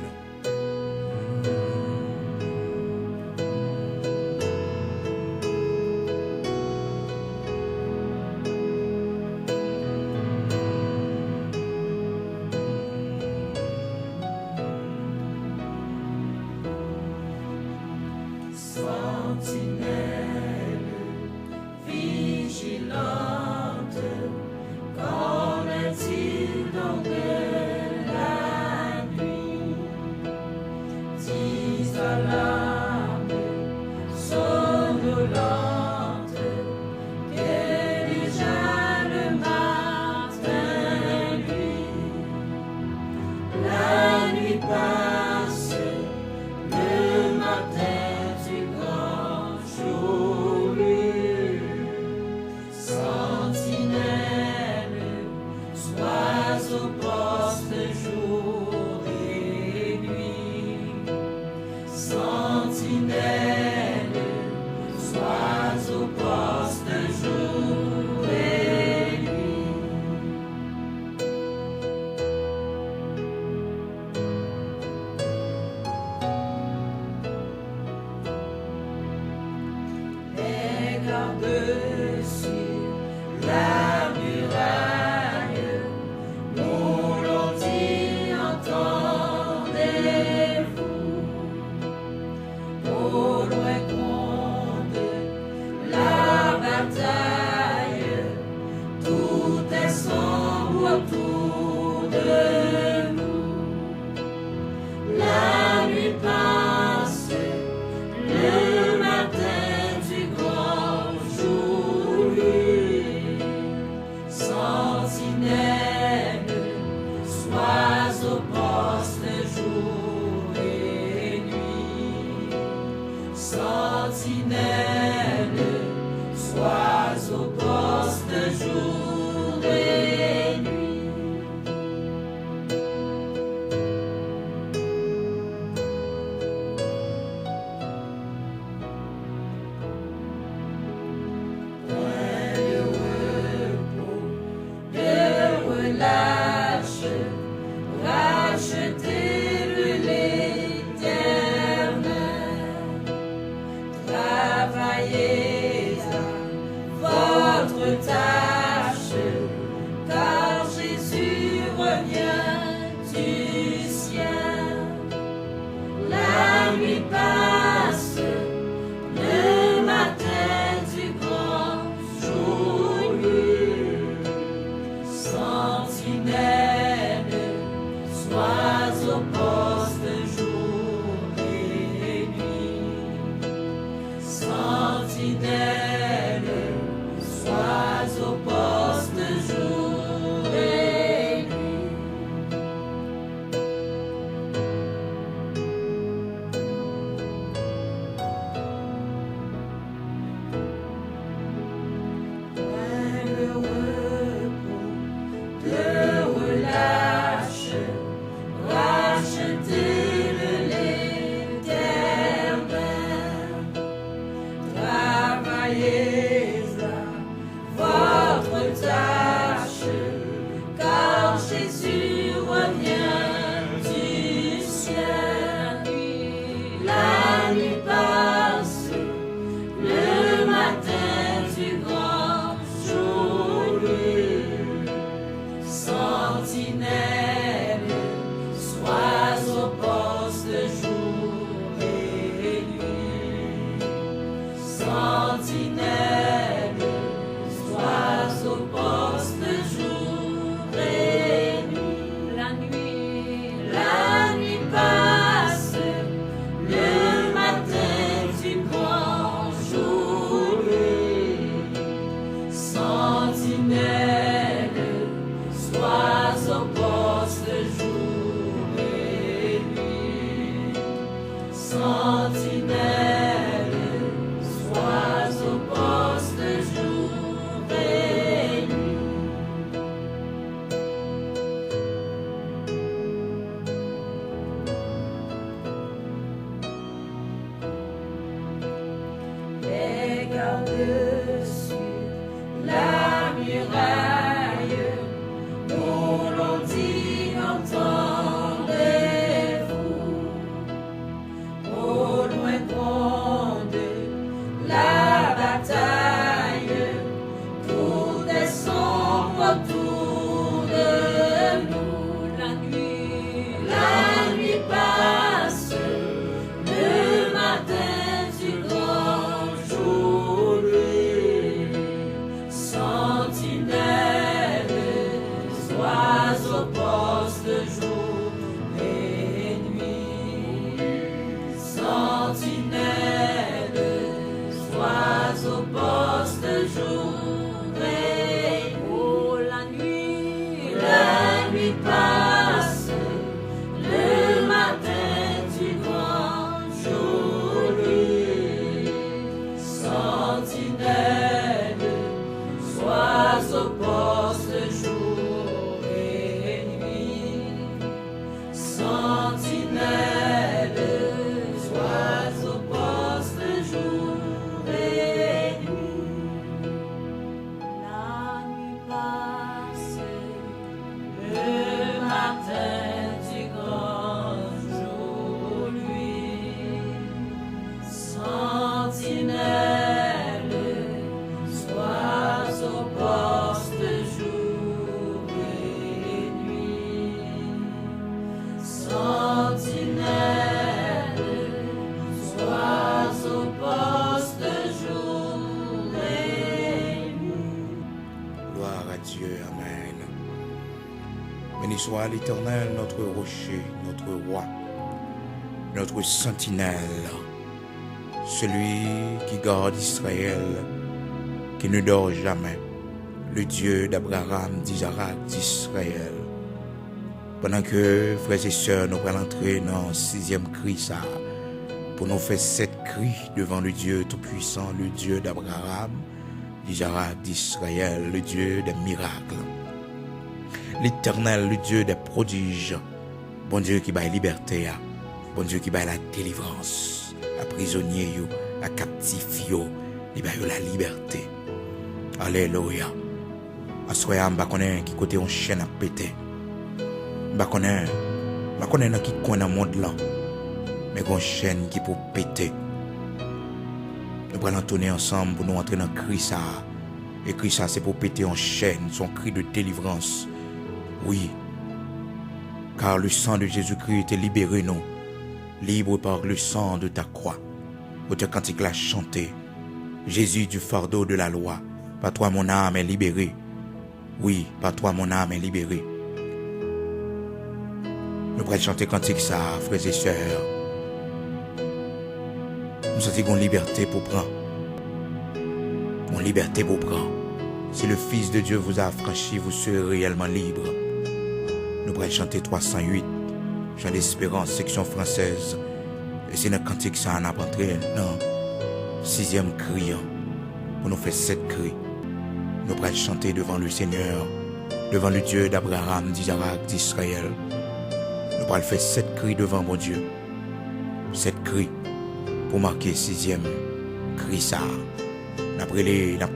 La muraille, mon loti poste jour et nuit. Sentinelle, sois au poste jour et nuit. La nuit passe, le matin tu prends jour. Sentinelle, sois au poste jour et nuit. Sentinelle, sois au poste jour et nuit. Les gardes sur la muraille, nous l'on dit entendez-vous, au loin gronde la bataille, tout est sombre autour de nous. La nuit passe, le matin du grand jour. Sentinelle, sois au poste jour et nuit. Sentinelle, sois au poste jour et nuit. La nuit passe, le matin du grand jour. Sentinelle, sois au poste jour et nuit. Sentinelle, sois au poste jour et nuit. La nuit passe, le matin du grand jour, lui. Sentinelle, sois au poste jour et nuit. Sentinelle, sois au poste jour et nuit. Gloire à Dieu, Amen. Béni soit l'Éternel, notre rocher, notre roi, notre sentinelle, celui qui garde Israël, qui ne dort jamais, le Dieu d'Abraham, d'Isaac, d'Israël. Pendant que, frères et sœurs, nous allons entrer dans le 6e cri, ça, pour nous faire 7 cris devant le Dieu Tout-Puissant, le Dieu d'Abraham, d'Isaac, d'Israël, le Dieu des miracles. L'Éternel, le Dieu des prodiges, bon Dieu qui bat la liberté, bon Dieu qui bat la délivrance, à prisonniers, à captifs, il bat la liberté. Alléluia. À ce moment, je connais qui côté on chaîne à péter. Je connais dans qui coin dans le monde là, mais une chaîne qui peut péter. Nous allons tourner ensemble pour nous entrer dans le cri ça. Et cri ça, c'est pour péter en chaîne, son cri de délivrance. Oui, car le sang de Jésus-Christ était libéré, nous, libre par le sang de ta croix. Votre cantique l'a chanté. Jésus du fardeau de la loi, par toi mon âme est libérée. Oui, par toi mon âme est libérée. Nous pourrons chanter cantique ça, frères et sœurs. Nous sentons une liberté pour prendre. Une liberté pour prendre. Si le Fils de Dieu vous a affranchi, vous serez réellement libre. Nous pourrons chanter 308, chant d'espérance, section française. Et c'est notre cantique ça, on a entré dans le 6e cri. Pour nous faire 7 cris. Nous pourrons chanter devant le Seigneur, devant le Dieu d'Abraham, d'Isaac, d'Israël. Nous pourrons faire 7 cris devant mon Dieu. 7 cris pour marquer 6e cri ça. Nous avons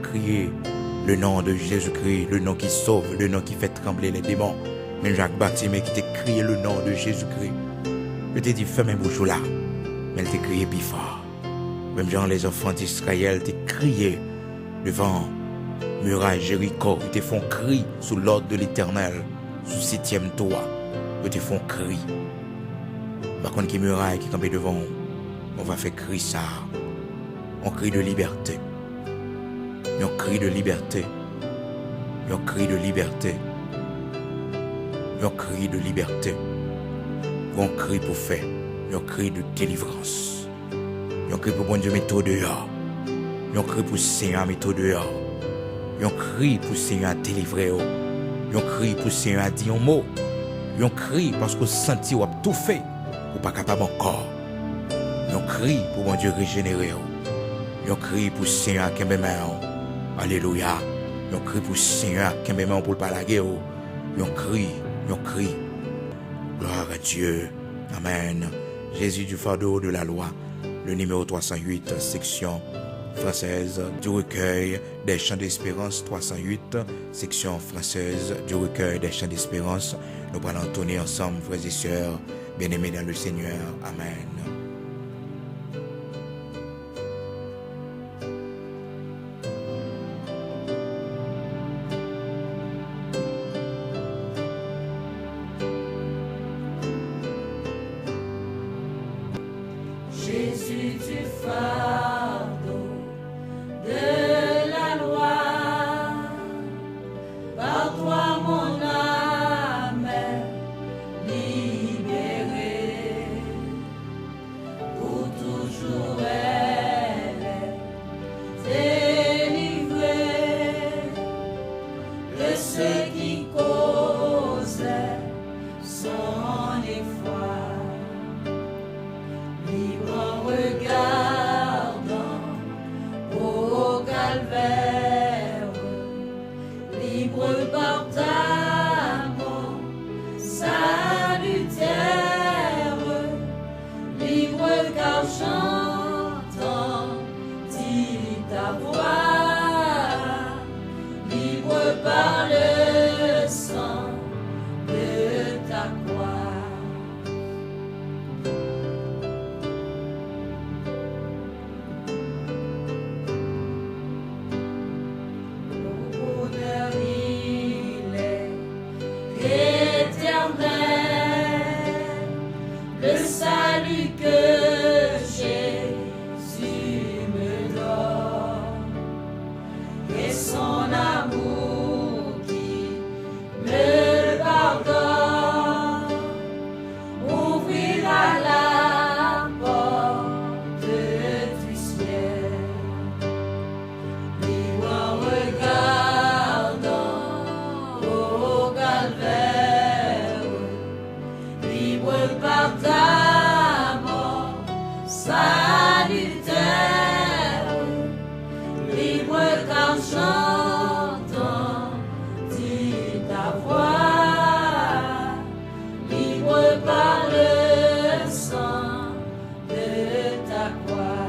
crié le nom de Jésus-Christ, le nom qui sauve, le nom qui fait trembler les démons. Même Jacques Baptiste qui t'a crié le nom de Jésus-Christ. Je t'ai dit, ferme mes bouches là. Mais elle t'a crié plus fort. Même Jean, les enfants d'Israël, t'ont crié devant muraille Jéricho. Ils te font cri sous l'ordre de l'Éternel, sous 7e toit. Ils te font cri. Par contre, qui muraille qui campait devant, on va faire crier ça. On crie de liberté. On crie de liberté. On crie de liberté. On crie de liberté. On crie pour faire. On crie de délivrance. On crie pour bon Dieu mettre dehors. On crie pour Seigneur mettre dehors. On crie pour Seigneur délivrer. On crie pour Seigneur dire un mot. On crie parce qu'on senti ou a tout fait. Ou pas capable encore. On crie pour mon Dieu régénérer. On crie pour Seigneur qui est main. Alléluia. On crie pour Seigneur qui est main pour le palaguer. On crie. Gloire à Dieu. Amen. Jésus du fardeau de la loi. Le numéro 308, section française du recueil des chants d'espérance. 308, section française du recueil des chants d'espérance. Nous allons tourner ensemble, frères et sœurs, bien-aimés dans le Seigneur. Amen. Jésus du fardeau de la loi, par toi mon âme est libérée, pour toujours elle est délivrée de ce qui causait son effroi. Libre en regardant au calvaire, libre par ta mort salutaire, libre car j'entends ta voix, libre par le sang de ta croix. Le salut que Jésus me donne et son amour qui me pardonne ouvrira la porte du ciel. Libre en regardant au calvaire, libre par ta mort salutaire, libre car j'entends ta voix, libre par le sang de ta croix.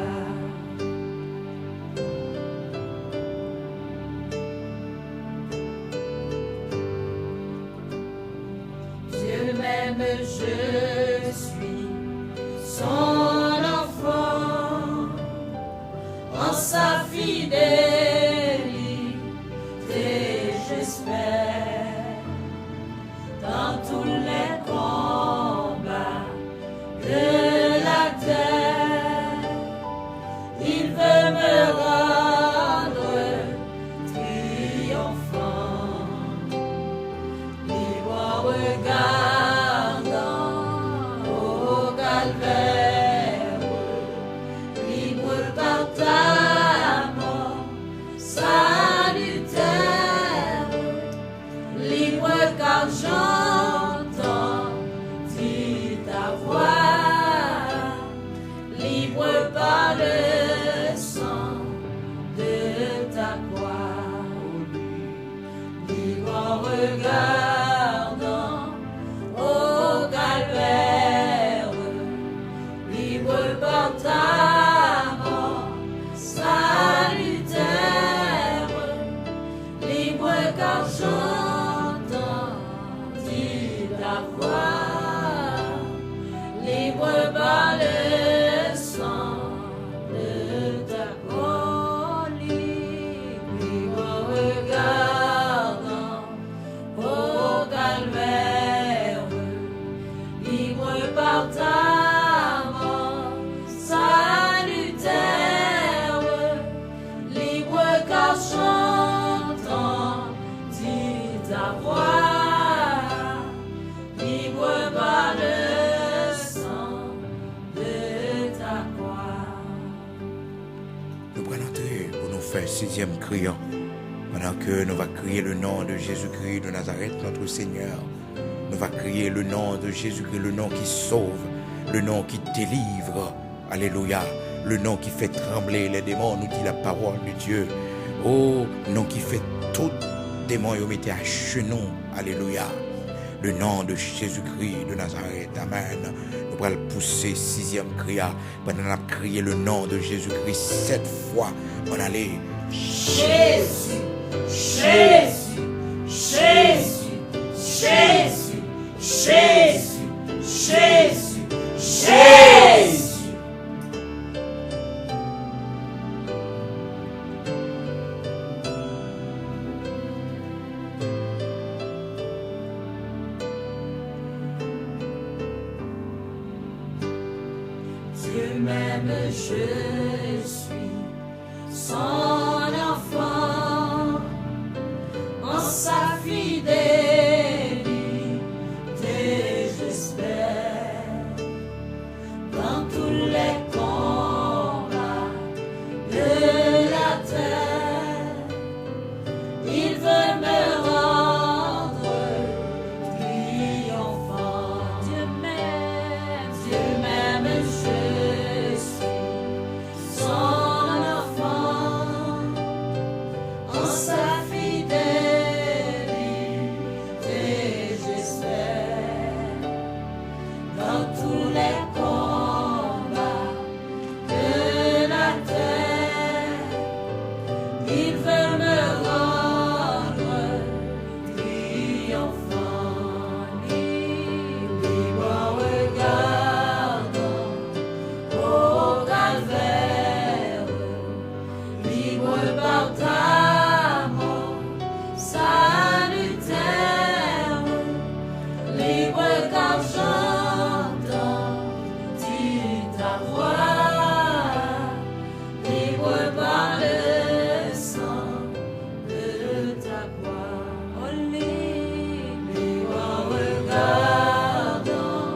Dieu m'aime, je suis son enfant, en sa fidélité j'espère, dans tous les combats de la terre, il veut me rendre triomphant, libre en regardant au calvaire, libre par ta mort faire 6e cri, pendant que nous va crier le nom de Jésus-Christ de Nazareth, notre Seigneur. Nous va crier le nom de Jésus-Christ, le nom qui sauve, le nom qui délivre. Alléluia. Le nom qui fait trembler les démons, nous dit la parole de Dieu. Oh, nom qui fait tout démon et mettez à genoux. Alléluia. Le nom de Jésus-Christ de Nazareth. Amen. Nous allons pousser 6e cri. Pendant qu'on a crié le nom de Jésus-Christ 7 fois, on allait Jésus, Jésus, Jésus, Jésus, Jésus, Jésus, Jésus. Dieu même, je suis son enfant, en sa fidélité j'espère, dans tous les combats de la terre, il veut me rendre triomphant. Dieu même, je suis son enfant, en sa fidélité j'espère, dans tous les combats de la terre, il veut me rendre triomphant. Libre en regardant au calvaire, libre par ta mort salutaire, libre car j'entends ta voix, libre par le sang de ta croix. Oh, libre en regardant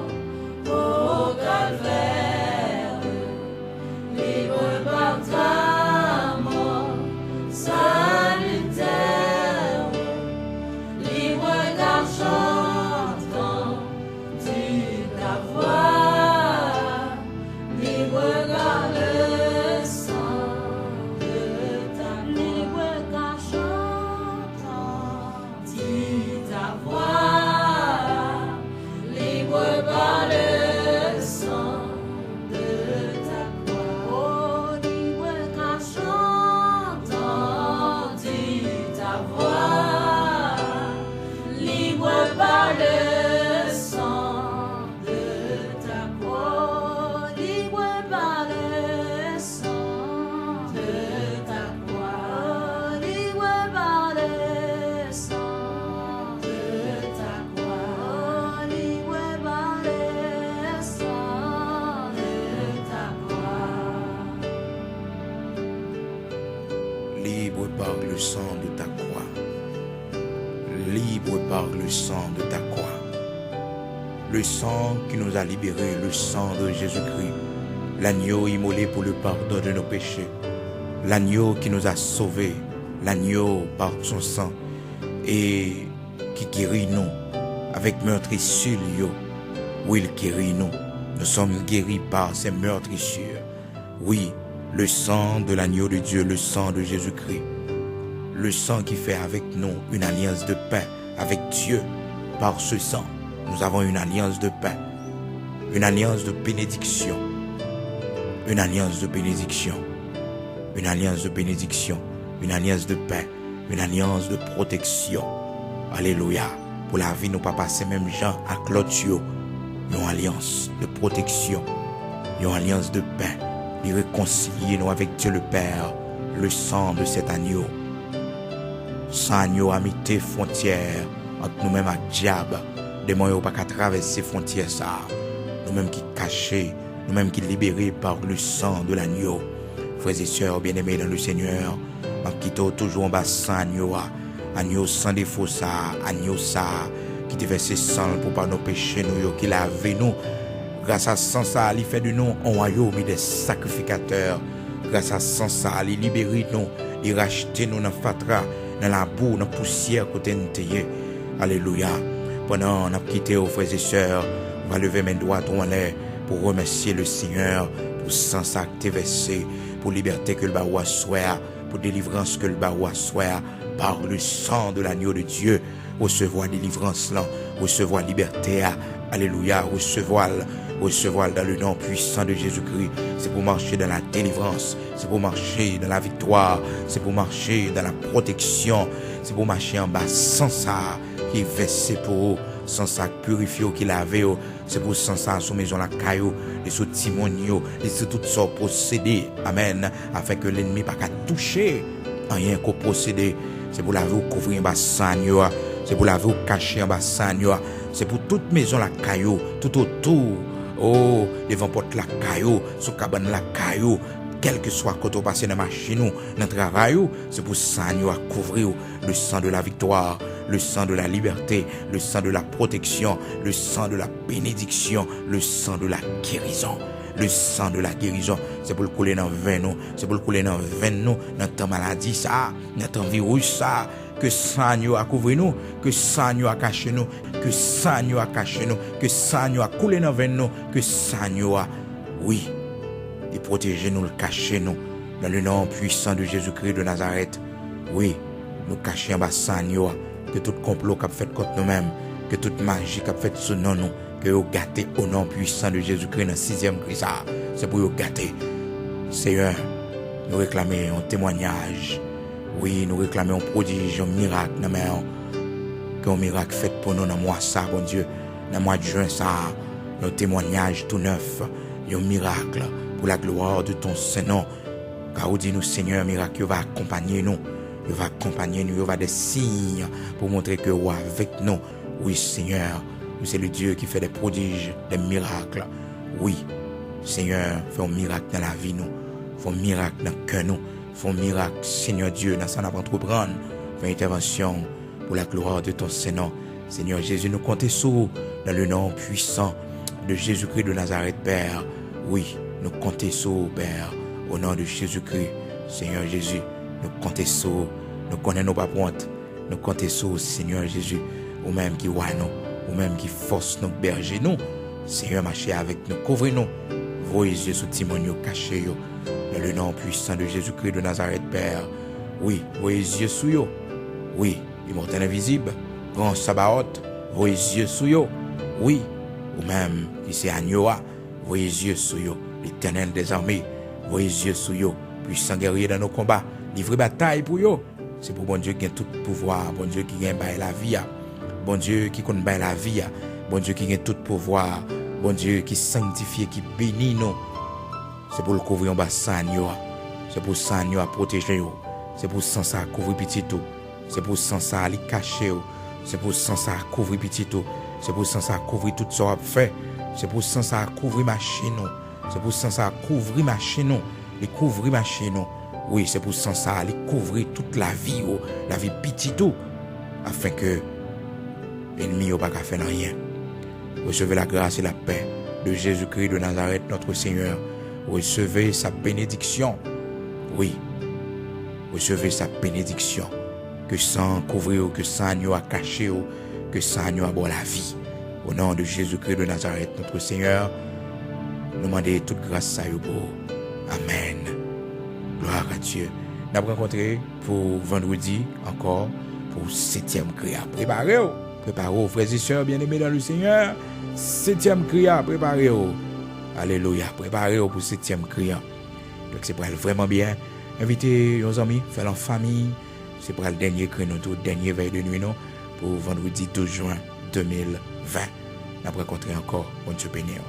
au calvaire, libre par ta mort salutaire, libre car j'entends ta voix, libre car le sang de ta croix. Libre car j'entends ta voix, libre par le sang de ta croix. Oh, libre car j'entends ta voix, libre par le sang de ta croix. Libre par le sang de ta croix. Libre par le sang de ta croix. Libre par le sang de ta croix. libre par le sang de ta croix. Libre par le sang de ta croix. Le sang qui nous a libérés, le sang de Jésus-Christ. L'agneau immolé pour le pardon de nos péchés. L'agneau qui nous a sauvés. L'agneau par son sang. Et qui guérit nous. Avec meurtrissure, où il guérit nous. Nous sommes guéris par ces meurtrissures. Oui, le sang de l'agneau de Dieu, le sang de Jésus-Christ. Le sang qui fait avec nous une alliance de paix avec Dieu. Par ce sang, nous avons une alliance de paix, une alliance de bénédiction, une alliance de bénédiction, une alliance de bénédiction, une alliance de paix, une alliance de protection. Alléluia. Pour la vie, nous ne pas passer même gens à Clotio. Une alliance de protection, une alliance de paix, de réconcilier nous avec Dieu le Père, le sang de cet agneau. Sans agneau a mis tes frontières entre nous-mêmes et diable. Des moyens pas qu'à traverser frontières ça. Nous-mêmes qui cachés, nous-mêmes qui libérés par le sang de l'agneau. Frères et sœurs bien-aimés dans le Seigneur, nous quittons toujours en bas sans agneau, agneau sans défaut ça, agneau ça, qui te versé sang pour pas nos péchés, nous, qui lave nous. Grâce à sang ça, il fait de nous un royaume des sacrificateurs. grâce à sang ça, il libérer nous, il racheter nous dans fatra, dans la boue, dans la poussière côté nous teye. Alléluia. Pendant on a quitté aux frères et sœurs, on va lever main droite en l'air pour remercier le Seigneur pour sang ça que versé, pour liberté que le baroua soit, pour délivrance que le baroua soit, par le sang de l'agneau de Dieu. Recevoir délivrance là, recevoir liberté. Alléluia. Recevoir dans le nom puissant de Jésus-Christ. C'est pour marcher dans la délivrance, c'est pour marcher dans la victoire, c'est pour marcher dans la protection, c'est pour marcher en bas sans ça qui est versé pour vous, sans ça purifié qui lavé, c'est pour sans ça sous maison la caillou, et sous timonio, et sous tout ça posséder, amen, afin que l'ennemi pas qu'à toucher rien qu'au posséder. C'est pour laver ou couvrir en bas sanyo, c'est pour laver ou cacher en bas sanyo, c'est pour toute maison la caillou, tout autour. Oh, devant porte la caillou, sous cabane la caillou, quel que soit quand on passe dans la machine ou dans le travail, c'est pour ça nous à couvrir le sang de la victoire, le sang de la liberté, le sang de la protection, le sang de la bénédiction, le sang de la guérison. Le sang de la guérison, c'est pour le couler dans le veine nous, c'est pour le couler dans le veine nous, dans ta maladie ça, dans ton virus ça, que sang nous a couvrir nous, que sang nous a caché nous, que sang nous a caché nous, que sang nous a coulé dans le veine nous, que sang nous a, oui, et protéger nous, le cacher nous, dans le nom puissant de Jésus-Christ de Nazareth. Oui, nous cacher en bas sang nous, que tout complot qu'a fait contre nous-mêmes, que toute magie qu'a fait sur nous, que vous gâtez au nom puissant de Jésus-Christ dans le 6e Christ. C'est pour vous gâter. Seigneur, nous réclamons un témoignage. Oui, nous réclamons un prodige, un miracle. Un miracle fait pour nous dans le mois ça, bon Dieu. Dans le mois de juin, ça, un témoignage tout neuf. Un miracle pour la gloire de ton Saint-Nom. Car vous dites nous, Seigneur, un miracle va accompagner nous. Il va accompagner nous. Il va des signes pour montrer que vous êtes avec nous. Oui, Seigneur. C'est le Dieu qui fait des prodiges, des miracles. Oui, Seigneur, fais un miracle dans la vie, nous. Fais un miracle dans le cœur, nous. Fais un miracle, Seigneur Dieu, dans son entreprendre. Fais une intervention pour la gloire de ton Saint-Nom. Seigneur Jésus, nous comptons sur vous dans le nom puissant de Jésus-Christ de Nazareth, Père. Oui, nous comptons sur vous, Père, au nom de Jésus-Christ. Seigneur Jésus, nous comptons sur vous. Nous connaissons nos papointes. Nous comptons sur vous, Seigneur Jésus, ou même qui voit nous. Ou même qui force nos bergers, nous. Seigneur, marchez avec nous, couvrez-nous. Voyez yeux sous Timonio, cachez-yo. Dans le nom puissant de Jésus-Christ de Nazareth, Père. Oui, voyez yeux sous yo. Oui, immortel invisible. Grand Sabaoth, voyez yeux sous yo. Oui, ou même qui c'est Agnoa, voyez yeux sous yo. L'Éternel des armées, voyez yeux sous yo. Puissant guerrier dans nos combats, livrez bataille pour yo. C'est pour bon Dieu qui a tout pouvoir, bon Dieu qui a la vie. Bon Dieu qui connaît la vie, bon Dieu qui a tout pouvoir, bon Dieu qui sanctifie, qui bénit nous. C'est pour le couvrir en bas sang, c'est pour sang à protéger, c'est pour sang ça couvrir petit tout, c'est pour sang ça aller cacher, c'est pour sang ça couvrir petit tout, c'est pour sang ça couvrir tout ça fait, c'est pour sang ça couvrir machine, c'est pour sang ça couvrir machine, les couvrir machine. Oui, c'est pour sang ça aller couvrir toute la vie petit tout, afin que l'ennemi n'a pas qu'à faire rien. Recevez la grâce et la paix de Jésus-Christ de Nazareth, notre Seigneur. Recevez sa bénédiction. Oui, recevez sa bénédiction. Que sang couvrir, que sang nous a caché, que sang nous a bon la vie. Au nom de Jésus-Christ de Nazareth, notre Seigneur, nous demandons toute grâce à vous. Amen. Gloire à Dieu. Nous avons rencontré pour vendredi encore, pour 7e cri. Préparez-vous. Préparez-vous, frères et sœurs bien-aimés dans le Seigneur. 7e cri, préparez-vous. Alléluia. Préparez-vous pour 7e cri. Donc c'est pour elle vraiment bien. Invitez vos amis, faites en famille. C'est pour le dernier cri, notre dernier veille de nuit, non, pour vendredi 12 juin 2020. Nous avons rencontré encore. Bonne journée.